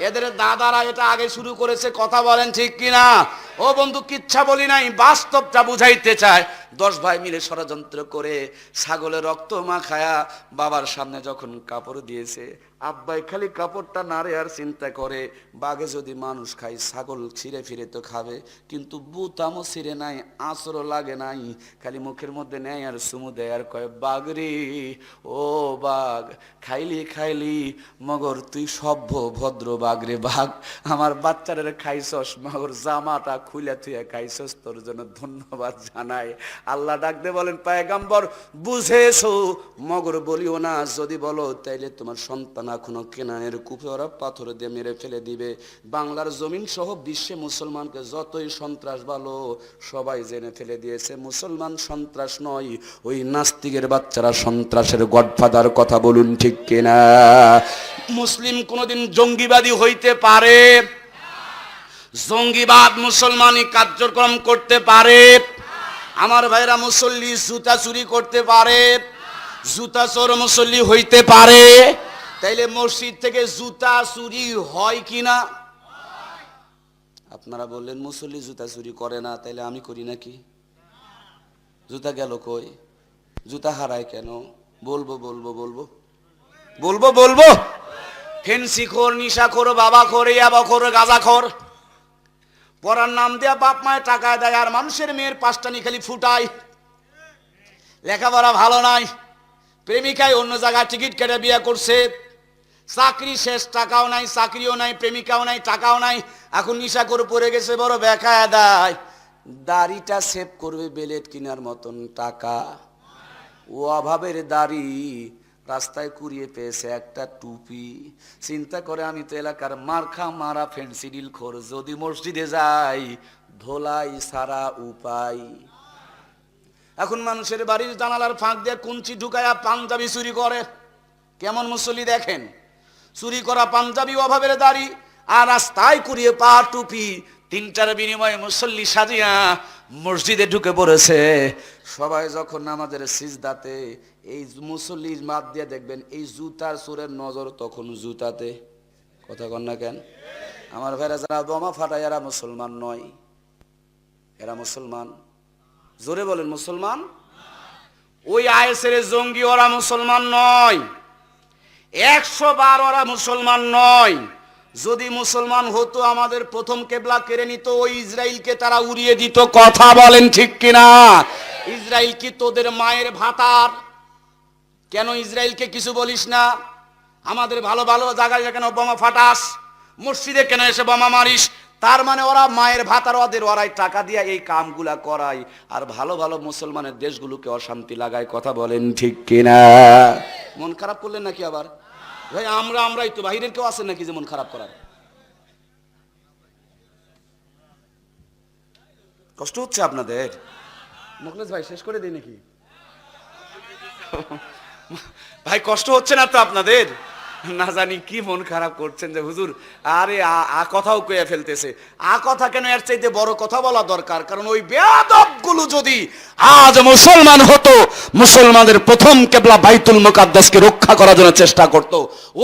এদের দাদারা এটা আগে শুরু করেছে। কথা বলেন ঠিক কিনা? ও বন্ধু, কিচ্ছা বলি নাই, বাস্তবটা বুঝাইতে চায়। 10 ভাই মিলে ষড়যন্ত্র করে ছাগলের রক্ত মাখায়া বাবার সামনে যখন কাপড় দিয়েছে, আব্বাই খালি কাপড়টা নাড়ে আর চিন্তা করে, বাঘে যদি মানুষ খায়, ছাগল ছিঁড়ে ফিরে তো খাবে, কিন্তু বুতামও ছিঁড়ে নাই, আঁচড়ও লাগে নাই, খালি মুখের মধ্যে নেয় আর চুমু দেয় আর কয়, বাঘ রে, ও বাঘ, খাইলি খাইলি, মগর তুই সভ্য ভদ্র বাঘ রে বাঘ। আমার বাচ্চাদের খাইছস, মগর জামাটা খুলে তুই খাইছস, তোর জন্য ধন্যবাদ জানাই। আল্লাহ ডাকতে বলেন, পয়গম্বর বুঝেছো, মগর বলিও না, যদি বলো তাইলে তোমার সন্তান এখনো কেনানের কূপে ওরা পাথর দিয়ে মেরে ফেলে দিবে। বাংলার জমিন সহ বিশ্বে মুসলমানকে যতই সন্ত্রাস বলো, সবাই জেনে ফেলে দিয়েছে মুসলমান সন্ত্রাস নয়, ওই নাস্তিকের বাচ্চারা সন্ত্রাসের গডফাদার। কথা বলুন ঠিক কিনা? মুসলিম কোনোদিন জঙ্গিবাদী হইতে পারে? জঙ্গিবাদ মুসলমানই কার্যক্রম করতে পারে? আমার ভাইরা, মুসল্লি জুতা চুরি করতে পারে, জুতা চোর মুসল্লি হইতে পারে। তাইলে মসজিদ থেকে জুতা চুরি হয় কিনা? আপনারা বললেন মুসল্লি জুতা চুরি করে না, তাইলে আমি করি নাকি? জুতা গেল কই? জুতা হারায় কেন? বলবো বলবো বলবো বলবো বলবো ফেন্সি খোর, নিশা খোর, বাবা খোর, ইয়াবা খোর, গাঁজা খোর, পড়ার নাম দেয়া বাপ মায়ের টাকা দেয়, আর মানুষের মেয়ের পাঁচটানি খালি ফুটায়। লেখাপড়া ভালো নাই, প্রেমিকায় অন্য জায়গায় টিকিট কেটে বিয়ে করছে, চাকরি শেষ, টাকাও নাই, চাকরিও নাই, প্রেমিকাও নাই, টাকাও নাই, এখন নিশা করে পড়ে গেছে, বড় বেকায় দেয়। দাড়িটা সেভ করবে বেলেট কেনার মতন টাকা, ও অভাবের দাড়ি রাস্তায় কুড়িয়ে পেয়েছে একটা টুপি। চিন্তা করে আমি তো এলাকার মারখা মারা ফেন্সিডিল খোর, যদি মসজিদে যাই ধোলাই সারা উপায়। এখন মানুষের বাড়ির জানালার ফাঁক দিয়ে কুঞ্চি ঢুকায়া পাঞ্জাবি চুরি করে। কেমন মুসল্লি দেখেন, চুরি করা পাঞ্জাবি, অভাবের দাড়ি, আর রাস্তায় কুড়িয়ে পা টুপি, তিনটার বিনিময়ে মুসল্লি সাজিয়া মসজিদে ঢুকে পড়েছে। সবাই যখন আমাদের সিজদাতে, এই মুসল্লির মাত দিয়ে দেখবেন এই জুতার চোরের নজর তখন জুতাতে। কথা কন না কেন? আমার ভাইরা, যারা বোমা ফাটায় এরা মুসলমান নয়, এরা মুসলমান। জোরে বলেন মুসলমান। ওই আইএসের জঙ্গি, ওরা মুসলমান নয়। 100 বার ওরা মুসলমান নয়। যদি মুসলমান হতো আমাদের প্রথম কেবলা কেড়ে নিত, ওই ইসরায়েলকে তারা উড়িয়ে দিত। কথা বলেন ঠিক কিনা? ইসরায়েল কি তোদের মায়ের ভাতার? কেন ইসরায়েলকে কিছু বলিস না? আমাদের ভালো ভালো জায়গায় কেন বোমা ফাটাস? মসজিদে কেন এসে বোমা মারিস? তার মানে ওরা মায়ের ভাতার, ওরাই টাকা দিয়ে এই কামগুলা করায়, আর ভালো ভালো মুসলমানের দেশগুলোকে অশান্তি লাগায়। কথা বলেন ঠিক কিনা? মন খারাপ করলেন নাকি আবার? ভাই আমরাই তো, বাহিরের কেউ আছে নাকি যে মন খারাপ করার? কষ্ট হচ্ছে আপনাদের? মুখলেস ভাই শেষ করে দিই নাকি? ভাই কষ্ট হচ্ছে না তো আপনাদের? না জানি কি মন খারাপ করছেন যে হুজুর আরে কথাও কয়ে ফেলতেছে। কথা কেন, এর চাইতে বড় কথা বলা দরকার। কারণ ওই বেয়াদবগুলো যদি আজ মুসলমান হতো, মুসলমানদের প্রথম কেবলা বাইতুল মুকাদ্দাসকে রক্ষা করার জন্য চেষ্টা করত।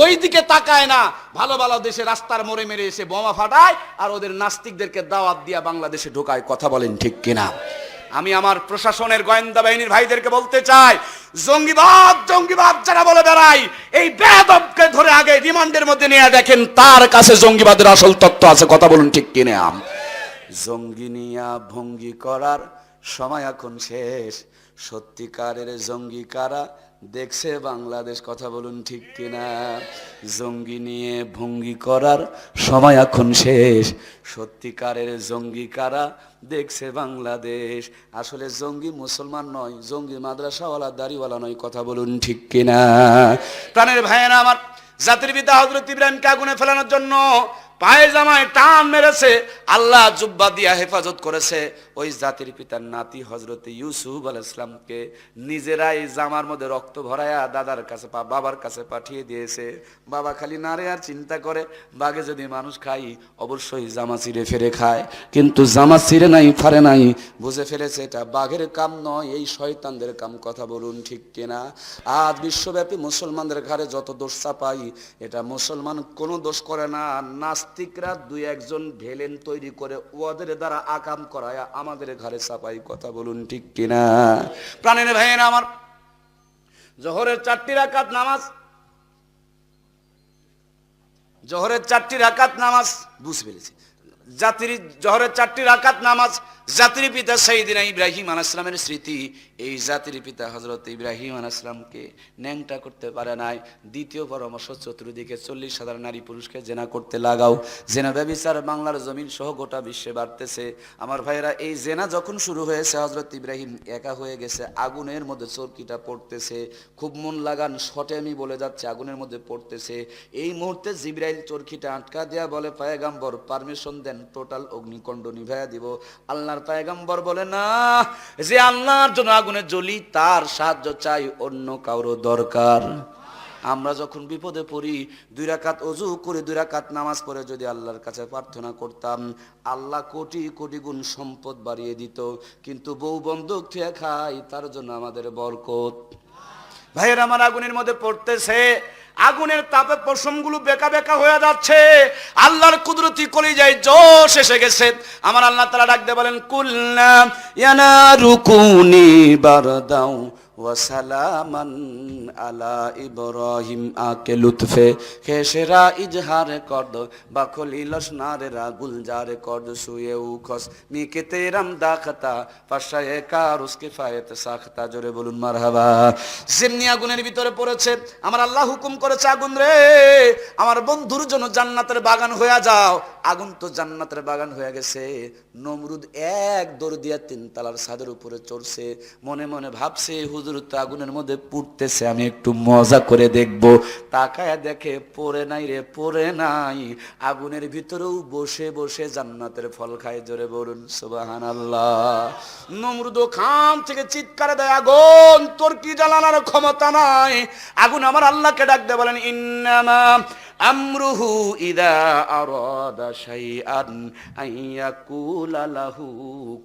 ওই দিকে তাকায় না, ভালো ভালো দেশে রাস্তার মোড়ে মেরে এসে বোমা ফাটায়, আর ওদের নাস্তিকদেরকে দাওয়াত দিয়া বাংলাদেশে ঢোকায়। কথা বলেন ঠিক কিনা? আমি আমার প্রশাসনের গোয়েন্দা বাহিনীর ভাইদেরকে বলতে চাই, জঙ্গিবাদ জঙ্গিবাদ যারা বলে বেড়ায়, এই বেয়াদবকে ধরে আগে রিমান্ডের মধ্যে নিয়ে দেখেন, তার কাছে জঙ্গিবাদের আসল তত্ত্ব আছে। কথা বলুন ঠিক কিনা? জঙ্গি নিয়া ভঙ্গি করার সময় এখন শেষ। সত্যিকারের জঙ্গি কারা দেখছে বাংলাদেশ? কথা বলুন ঠিক কিনা? জঙ্গি নিয়ে ভঙ্গি করার সময় এখন শেষ। সত্যিকারের জঙ্গি কারা দেখছে বাংলাদেশ। আসলে জঙ্গি মুসলমান নয়, জঙ্গি মাদ্রাসাওয়ালা দাড়িওয়ালা নয়। কথা বলুন ঠিক কিনা? প্রাণের ভাইয়েরা আমার, জাতির পিতা হযরত ইব্রাহিমকে আগুনে ফেলানোর জন্য পায়ে জামায় টান মেরেছে, আল্লাহ জুব্বা দিয়া হেফাজত করেছে। ওই জাতির পিতার নাতি হযরত ইউসুফ আলাইহিস সালামকে নিজেরাই জামার মধ্যে রক্ত ভরায়া দাদার কাছে বাবার কাছে পাঠিয়ে দিয়েছে। বাবা খালি নারে আর চিন্তা করে, বাঘে যদি মানুষ খাই অবশ্যই জামা ছিঁড়ে ফেরে খায়, কিন্তু জামা ছিঁড়ে নাই, ফারে নাই, বুঝে ফেলেছে এটা বাঘের কাম নয়, এই শয়তানদের কাম। কথা বলুন ঠিক কিনা? আজ বিশ্বব্যাপী মুসলমানদের ঘাড়ে যত দোষ চাপাই, এটা মুসলমান কোনো দোষ করে না। নাস্তিকরা দুই একজন ভেলেন তৈরি করে ওদের দ্বারা আকাম করায় আমাদের ঘরে চাপাই। কথা বলুন ঠিক কিনা? প্রাণের ভাইয়েরা আমার, জোহরের 4টি রাকাত নামাজ, জোহরের 4টি রাকাত নামাজ বুঝে ফেলেছি। জোহরের 4টি রাকাত নামাজ জাতির পিতা সাইয়েদিনা ইব্রাহিম আলাইহিস সালামের স্মৃতি। এই জাতির পিতা হযরত ইব্রাহিম আলাইহিস সালামকে ন্যাংটা করতে পারে নাই। দ্বিতীয় পরামর্শ, চতুর্দিকে 40,000 নারী পুরুষকে জেনা করতে লাগাও। জেনা ব্যভিচার বাংলার জমিন সহ গোটা বিশ্বে বাড়তেছে। আমার ভাইরা, এই জেনা যখন শুরু হয়েছে, হযরত ইব্রাহিম একা হয়ে গেছে, আগুনের মধ্যে চরকিটা পড়তেছে। খুব মন লাগান শটে আমি বলে যাচ্ছি, আগুনের মধ্যে পড়তেছে। এই মুহূর্তে জিবরাইল চরকিটা আটকা দেয়া বলে, পয়গম্বর পারমিশন দেন, টোটাল অগ্নিকণ্ড নিভাইয়া দিব। আল্লাহর পয়গম্বর বলে, না, যে আল্লাহর জন্য আগুনে জ্বলি তার সাহায্য চাই, অন্য কারো দরকার। আমরা যখন বিপদে পড়ি 2 রাকাত ওযু করে 2 রাকাত নামাজ পড়ে যদি আল্লাহর কাছে প্রার্থনা করতাম, আল্লাহ কোটি কোটি গুণ সম্পদ বাড়িয়ে দিত। কিন্তু বউ বন্ধক খেয়ে খাই, তার জন্য আমাদের বরকত। ভাইয়েরা আমার, আগুনের মধ্যে পড়তেছে, আগুনের তাপে পশমগুলো বেকা বেকা হয়ে যাচ্ছে, আল্লাহর কুদরতি কলিজায় জোশ এসে গেছে। আমার আল্লাহ তাআলা ডাক দিয়ে বলেন, কুলনা ইয়ানারু কুনি বারদাও ওয়া সালামান আলা ইব্রাহিম। আকে লুৎফে খেসেরা ইজহার করদ বাখলি লসনারে রাগুল জারে করদ সুয়ে উখস মিকে তেরাম দাখতা ফাশায়ে কার উসকে ফায়েত সাখতা। জোরে বলুন মারহাবা। যেমনি আগুনের ভিতরে পড়েছে, আমার আল্লাহ হুকুম করেছে, আগুন রে আমার বন্ধুর জন্য জান্নাতের বাগান হয়ে যাও। আগুন তো জান্নাতের বাগান হয়ে গেছে। নমরুদ এক দৌড় দিয়া 3 তলার ছাদের উপরে চড়ছে, মনে মনে ভাবছে, হুজুর তো আগুনের মধ্যে পুড়তেছে, আমি একটু মজা করে দেখব। তাকায় দেখে পড়ে নাই রে, পড়ে নাই, আগুনের ভিতরেও বসে বসে জান্নাতের ফল খায়। জোরে বলুন সুবহানাল্লাহ। নমরুদ খান থেকে চিৎকার দেয়, আগুন তোর কি জ্বালানোর ক্ষমতা নাই? আগুন আমার আল্লাহকে ডাক দেয়, বলেন, ইন্নামা আমরুহু ইদা আরাদা শাইআন আইয়াকুলা লাহু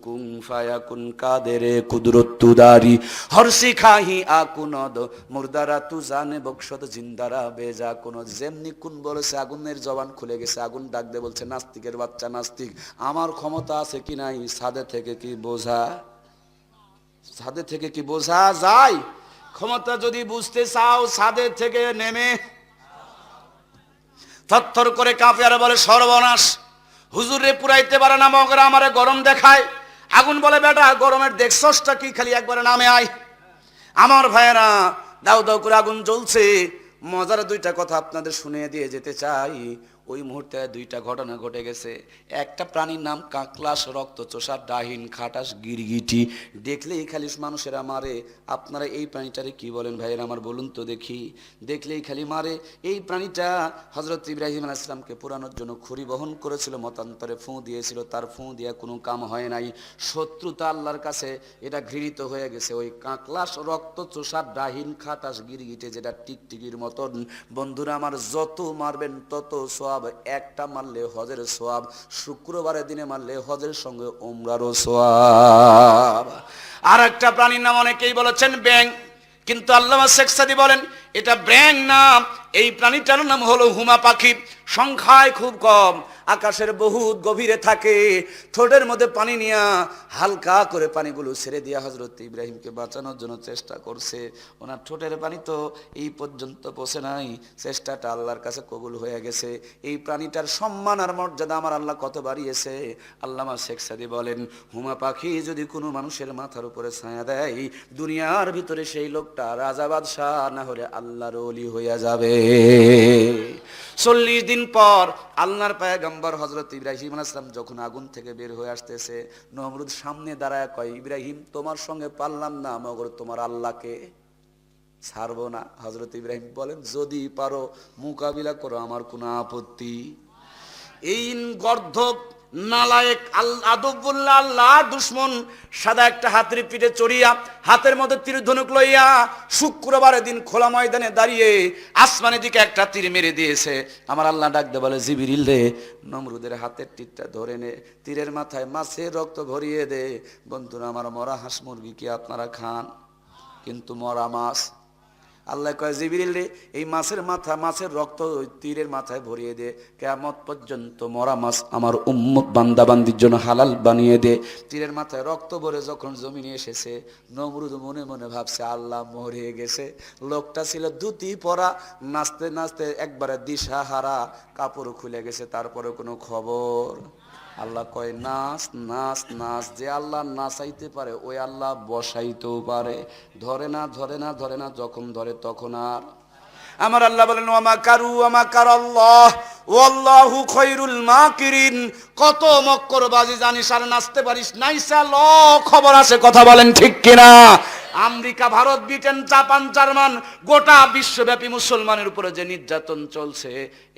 কুন ফায়াকুন। কাদেরে কুদরত তুদারি হরসি খাহি আকুনদ মুরদারা তু জানে বকশত জিন্দারা বেজা কোন। যেমনি কোন বলেছে, আগুনের জবান খুলে গেছে। আগুন ডাক দে বলছে, নাস্তিকের বাচ্চা নাস্তিক, আমার ক্ষমতা আছে কি নাই? ছাদে থেকে কি বোঝা, ছাদে থেকে কি বোঝা যায়? ক্ষমতা যদি বুঝতে চাও, ছাদে থেকে নেমে থরথর করে কাঁপে আর বলে, সর্বনাশ, হুজুরে পুরাইতে পারে না, মগরা আমারে গরম দেখায়। আগুন বলে, বেটা গরমের দেখছসটা কি, খালি একবারে নামে আয়। আমার ভাইয়েরা, দাউ দাউ করে আগুন জ্বলছে। মজার 2টা কথা আপনাদের শুনিয়ে দিয়ে যেতে চাই। ওই মুহূর্তে 2টা ঘটনা ঘটে গেছে। একটা প্রাণীর নাম কাকলাস, রক্তচোষা, ডাহিন, খাটাস, গিরগিটি, দেখলেই খালি মানুষেরা মারে। আপনারা এই প্রাণীটারে কি বলেন ভাইয়েরা আমার, বলুন তো দেখি? দেখলেই খালি মারে। এই প্রাণীটা হযরত ইব্রাহিম আলাইহিস সালামকে পোড়ানোর জন্য খড়ি বহন করেছিল, মতান্তরে ফুঁ দিয়েছিল, তার ফুঁ দিয়া কোনো কাম হয় নাই। শত্রুতা আল্লাহর কাছে এটা ঘৃণিত হয়ে গেছে। ওই কাকলাস, রক্তচোষা, ডাহিন, খাটাস, গিরগিটি, যেটা টিকটিকির মতন, বন্ধুরা আমার, যত মারবেন তত সোয়াব। একটা মারলে হজের সোয়াব, শুক্রবারের দিনে মারলে হজের সঙ্গে উমরারও সোয়াব। আর একটা প্রাণীর নাম অনেকেই বলেছেন ব্যাং, কিন্তু আল্লামা শেখ সাদী বলেন এটা ব্যাং না, এই প্রাণীটার নাম হলো হুমা পাখি। সংখ্যায় খুব কম, আকাশের বহুত গভীরে থাকে। ঠোঁটের মধ্যে পানি নিয়া হালকা করে পানিগুলো ছেড়ে দিয়া হযরত ইব্রাহিমকে বাঁচানোর জন্য চেষ্টা করছে। ওনার ঠোঁটের পানি তো এই পর্যন্ত পৌঁছে নাই, চেষ্টাটা আল্লাহর কাছে কবুল হয়ে গেছে। এই প্রাণীটার সম্মান আর মর্যাদা আমার আল্লাহ কত বাড়িয়েছে। আল্লামা শেখ সাদী বলেন, হুমা পাখি যদি কোনো মানুষের মাথার উপরে ছায়া দেয়, দুনিয়ার ভিতরে সেই লোকটা রাজা বাদশাহ না হলে আল্লাহর ওলি হইয়া যাবে। 40 দিন পর আল্লাহর পয়গম্বর হযরত ইব্রাহিম আলাইহিস সালাম যখন আগুন থেকে বের হয়ে আসতেছে, নমরুদ সামনে দাঁড়ায় কয়, ইব্রাহিম তোমার সঙ্গে পারলাম না, মগর তোমার আল্লাহকে ছাড়বো না। হযরত ইব্রাহিম বলেন, যদি পারো মোকাবিলা করো, আমার কোনো আপত্তি। এই গর্ধব নালায়েক আদবুল্লাহ আল্লাহর দুশমন সাদা একটা হাতের পিঠে চড়িয়া, হাতের মধ্যে তীর ধনুক লইয়া, শুক্রবারের দিন খোলা ময়দানে দাঁড়িয়ে আসমানের দিকে একটা তীর মেরে দিয়েছে। আমার আল্লাহ ডাক দে বলে, জিবরিল রে, নমরুদের হাতের তীরটা ধরে নে, তীরের মাথায় মাছের রক্ত ভরিয়ে দে। বন্ধুরা আমার, মরা হাঁস মুরগি কি আপনারা খান? কিন্তু মরা মাছ, আল্লাহ কয়, জিবরিল রে, এই মাছের মাথা, মাছের রক্ত ওই তীরের মাথায় ভরিয়ে দে, কিয়ামত পর্যন্ত মরা মাছ আমার উম্মত বান্দা বান্দির জন্য হালাল বানিয়ে দে। তীরের মাথায় রক্ত ভরে যখন জমিনে এসেছে, নমরুদ মনে মনে ভাবছে আল্লাহ মরে গেছে। লোকটা ছিল ধুতি পরা, নাচতে নাচতে একবারে দিশাহারা, কাপড় খুলে গেছে, তারপরে কোনো খবর। আল্লাহ কয়, নাচ নাচ নাচ, যে আল্লাহ নাচাইতে পারে ওই আল্লাহ বসাইতেও পারে। ধরে না ধরে না ধরে না, যখন ধরে তখন আর। আমার আল্লাহ বলেন, ওয়া মাকারু ওয়া মাকারাল্লাহ ওয়াল্লাহু খায়রুল মাকিরিন। কত মক্করবাজি জানিস আর নাচতে পারিস, নাইসা ল খবর আছে, কথা বলেন ঠিক কিনা? America, Bharat, Britain, Japan, German, গোটা বিশ্বব্যাপী মুসলমানের উপরে যে নির্যাতন চলছে,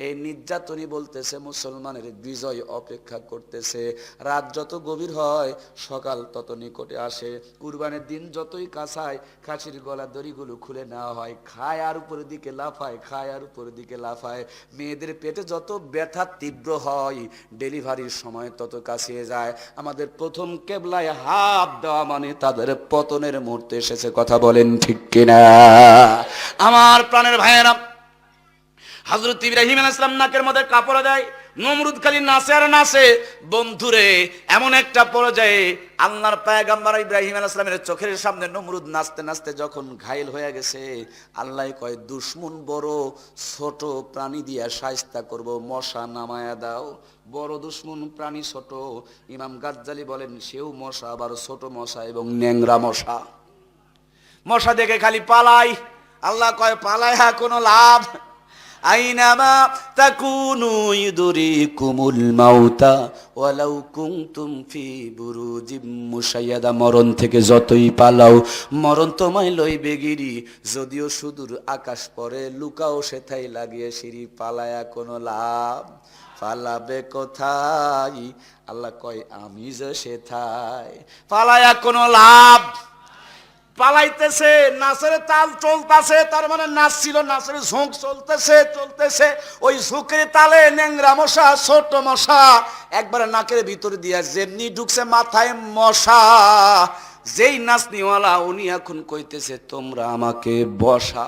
এই নির্যাতনই বলতেছে মুসলমানের বিজয় অপেক্ষা করতেছে। রাত যত গভীর হয় সকাল তত নিকটে আসে। কুরবানের দিন যতই কাছায়, খাসির গলা দড়িগুলো খুলে নেওয়া হয়, খায় আর উপরের দিকে লাফায়, খায় আর উপরের দিকে লাফায়। মেয়েদের পেটে যত ব্যথা তীব্র হয়, ডেলিভারির সময় তত কাছিয়ে যায়। আমাদের প্রথম কেবলায় হাত দেওয়া মানে তাদের পতনের মুহূর্তে এসেছে। কথা বলেন ঠিক কিনা? আমার প্রাণের ভাইয়েরা, হযরত ইব্রাহিম আলাইহিস সালাম নাকের মধ্যে কাপড় দেয়, নমরুদ খালি নাচে আর নাচে। বন্ধুরে, এমন একটা পর্যায়ে আল্লাহর পয়গম্বর ইব্রাহিম আলাইহিস সালামের চোখের সামনে নমরুদ নাচতে নাচতে যখন ঘায়েল হয়ে গেছে, আল্লাহ কয় দুশমন বড়, ছোট প্রাণী দিয়া শায়েস্তা করব, মশা নামায়া দাও। বড় দুশমন প্রাণী ছোট, ইমাম গাজ্জালি বলেন সেও মশা, আবার ছোট মশা এবং ন্যাংরা মশা। মশা দেখে খালি পালাই। আল্লাহ কয় পালায়া কোনো লাভ, আইনামা তাকুনু ইউদরিকুমুল মাউতা ওয়ালাউ কুনতুম ফি বুরুজিম মুশাইয়াদা। মরণ থেকে যতই পালাও, মরণ তোমায় লইবে গিরি, যদিও সুদূর আকাশ পরে লুকাও সেথায় লাগিয়ে সিঁড়ি। পালায়া কোনো লাভ, পালাবে কোথায়? আল্লাহ কয় আমি যে সেথায়। পালায়া কোনো লাভ। পালাইতেছে, নাচের তাল চলতেছে, তার মানে নাচ ছিল, নাচের ঝোঁক চলতেছে চলতেছে। ওই ঝোঁকের তালে ন্যাংরা মশা, ছোট মশা একবারে নাকের ভিতর দিয়া যেমনি ঢুকছে মাথায় মশা। যেই নাচনিওয়ালা উনি এখন কইতেছে তোমরা আমাকে বসা।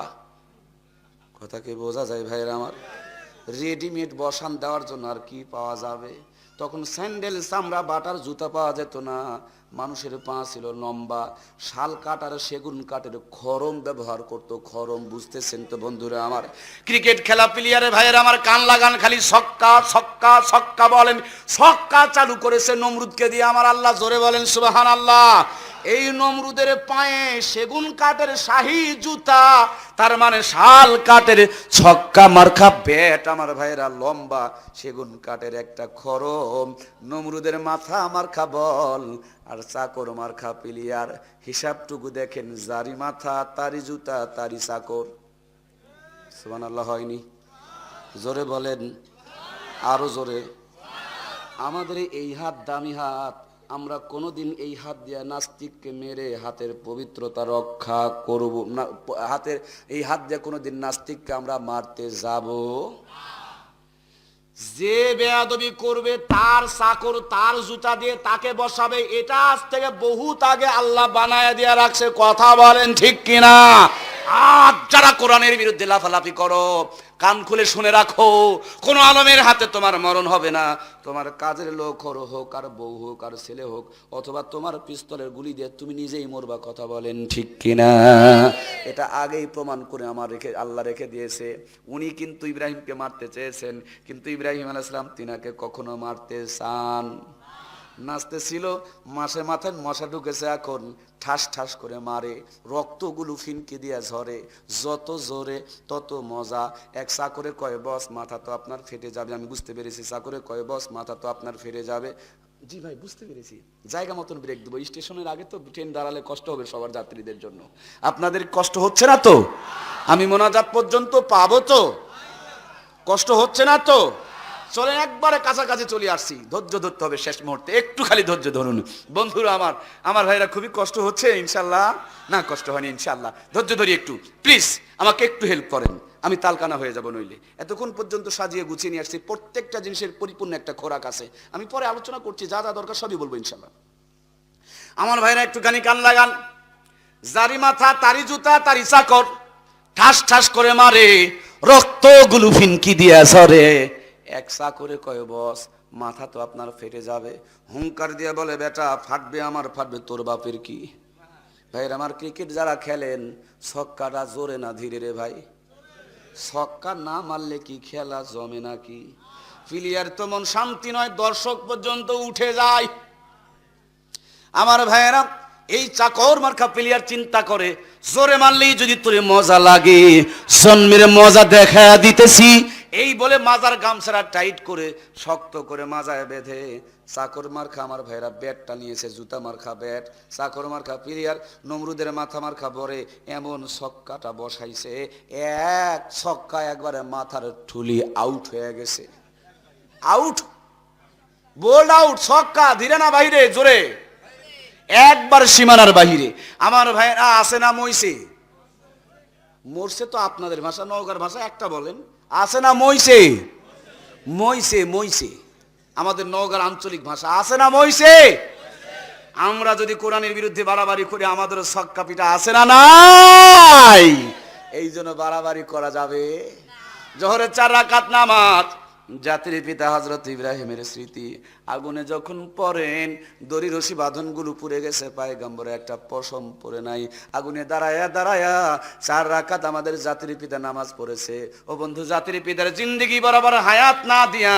কথা কি বোঝা যায় ভাইরা আমার? রেডিমেড বসান দেওয়ার জন্য আর কি পাওয়া যাবে? তখন স্যান্ডেল, চামড়া বাটার জুতা পাওয়া যেত না। মানুষের পা ছিল লম্বা, শাল কাঠ আর সেগুন কাঠের খরম ব্যবহার করতো। খরম বুঝতেছেন তো বন্ধুরা আমার? ক্রিকেট খেলা প্লেয়ারে ভাইয়ের আমার কান লাগান, খালি ছক্কা ছক্কা ছক্কা বলেন। ছক্কা চালু করেছে নমরুদকে দিয়ে। আমার আল্লাহ জোরে বলেন সুবহানাল্লাহ। এই নমরুদের পায়ে সেগুন কাঠের শাহী জুতা, তার মানে শাল কাঠের ছক্কা মার্কা ব্যাট। আমার ভাইয়েরা লম্বা সেগুন কাঠের একটা খরম, নমরুদের মাথা মার্কা বল আর চাকর মার্কা প্লেয়ার। হিসাবটুকু দেখেন, যারি মাথা তারি জুতা তারি চাকর। সুবহানাল্লাহ হয়নি? জোরে বলেন, আরো জোরে। আমাদের এই হাত দামি হাত, আমরা কোনোদিন এই হাত দিয়া নাস্তিককে মেরে হাতের পবিত্রতা রক্ষা করব না। হাতের এই হাত দিয়ে কোনোদিন নাস্তিককে আমরা মারতে যাব। যে বেয়াদবি করবে তার চাকর তার জুতা দিয়ে তাকে বসাবে। এটা আজ থেকে বহুত আগে আল্লাহ বানায়া দিয়া রাখছে। কথা বলেন ঠিক কিনা? আজ যারা কোরআনের বিরুদ্ধে লাফালাফি করো, কান খুলে শুনে রাখো, কোন আলমের হাতে তোমার মরণ হবে না। তোমার কাজের লোক হোক আর বউ হোক আর ছেলে হোক, অথবা তোমার পিস্তলের গুলি দিয়ে তুমি নিজেই মরবা। কথা বলেন ঠিক কিনা? এটা আগেই প্রমাণ করে আল্লাহ রেখে দিয়েছে। উনি কিন্তু ইব্রাহিমকে মারতে চেয়েছেন, কিন্তু ইব্রাহিম আলাইহিস সালাম তিনাকে কখনো মারতে চান। নাচতেছিল, মাসে মাথায় মশা ঢুকেছে, এখন ঠাস ঠাস করে মারে, রক্তগুলো ফিনকি দিয়া ঝরে। যত জোরে তত মজা। এক চাকরে কয় বস মাথা তো আপনার ফেটে যাবে। আমি বুঝতে পেরেছি। চাকরে কয় বস মাথা তো আপনার ফেটে যাবে। জি ভাই বুঝতে পেরেছি, জায়গা মতন ব্রেক দেবো। স্টেশনের আগে তো ট্রেন দাঁড়ালে কষ্ট হবে সবার যাত্রীদের জন্য। আপনাদের কষ্ট হচ্ছে না তো? আমি মোনাজাত পর্যন্ত পাবো তো? কষ্ট হচ্ছে না তো? চলে একবারে কাছাকাছি চলে আসছি। ধৈর্য ধরতে হবে শেষ মুহূর্তে, একটু খালি ধৈর্য ধরুন বন্ধুরা আমার। আমার ভাইরা খুবই কষ্ট হচ্ছে ইনশাল্লাহ? না কষ্ট হয়নি ইনশাল্লাহ। ধৈর্য ধরি একটু, প্লিজ আমাকে একটু হেল্প করেন, আমি তালকানা হয়ে যাব নইলে। এতক্ষণ পর্যন্ত সাজিয়ে গুছিয়ে নিয়ে আসছি। প্রত্যেকটা জিনিসের পরিপূর্ণ একটা খোরাক আছে। আমি পরে আলোচনা করছি, যা যা দরকার সবই বলবো ইনশাল্লাহ। আমার ভাইরা একটুখানি কান লাগান। যারি মাথা তারি জুতা তারি চাকর, ঠাস ঠাস করে মারে, রক্তগুলো ফিনকি দিয়া ঝরে। এক চাকরে কয় বস মাথা তো আপনার ফেটে যাবে। হুঙ্কার দিয়ে বলে বেটা ফাটবে আমার, ফাটবে তোর বাপের কি। ভাইরা আমার, ক্রিকেট যারা খেলেন, ছক্কাটা জোরে না ধীরে রে ভাই? ছক্কা না মারলে কি খেলা জমে নাকি? প্লেয়ার তো মন শান্তি নয়, দর্শক পর্যন্ত উঠে যায়। আমার ভাইয়েরা, এই চাকর মার্কা প্লেয়ার চিন্তা করে, জোরে মারলেই যদি তোরে মজা লাগে, জন্মের মজা দেখা দিতেছি, এই বলে মাজার গামছাটা টাইট করে শক্ত করে মাজায় বেঁধে চাকর মার্খা আমার ভাইরা ব্যাটটা নিয়েছে, জুতা মার্খা ব্যাট, চাকর মার্খা প্লেয়ার, নমরুদের মাথা মার্খা বরে এমন ছক্কাটা বসাইছে, এক ছক্কা একবারে মাথার ঠুলি আউট হয়ে গেছে। আউট, বোল্ড আউট, ছক্কা, ধীরে না বাইরে, জোরে, একবার সীমানার বাহিরে। আমার ভাইরা আছে না মইছে? মরছে তো আপনাদের ভাষা, নওগাঁর ভাষা একটা বলেন, আছে না মইছে? মইছে, মইছে আমাদের নওগাঁর আঞ্চলিক ভাষা, আছে না মইছে? আমরা যদি কোরআনের বিরুদ্ধে বাড়াবাড়ি করি আমাদের ছক্কা পিটা আছে না নাই? এই জন্য বাড়াবাড়ি করা যাবে। জোহরের 4 রাকাত নামাজ, জাতির পিতা হযরত ইব্রাহিমের স্মৃতি, আগুনে যখন পড়েন দড়ি রশি বাঁধনগুলো পুড়ে গেছে, পয়গম্বরে একটা পশম পড়ে নাই, আগুনে দাঁড়ায়া দাঁড়ায়া 4 রাকাত আমাদের জাতির পিতা নামাজ পড়েছে। ও বন্ধু, জাতির পিতার জিন্দেগি বরাবর হায়াত না দিয়া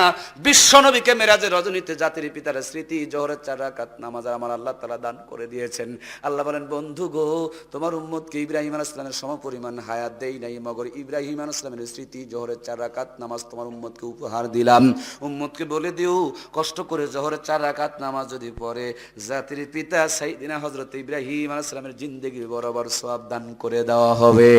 বিশ্ব নবীকে মেরাজের রজনীতে জাতির পিতার স্মৃতি জোহরের 4 রাকাত নামাজ আমার আল্লাহ তাআলা দান করে দিয়েছেন। আল্লাহ বলেন, বন্ধু গো, তোমার উম্মতকে ইব্রাহিম আলাইহিস সালামের সমপরিমাণ হায়াত দেই নাই, মগর ইব্রাহিম আলাইহিস সালামের স্মৃতি জোহরের 4 রাকাত নামাজ তোমার উম্মতকে উপহার দিলাম। উম্মতকে বলে দিও, কষ্ট করে জোহরের 4 রাকাত নামাজ যদি পড়ে জাতির পিতা সাইয়েদিনা হযরত ইব্রাহিম আলাইহিস সালামের জিন্দেগি বরাবর সওয়াব দান করে দেওয়া হবে।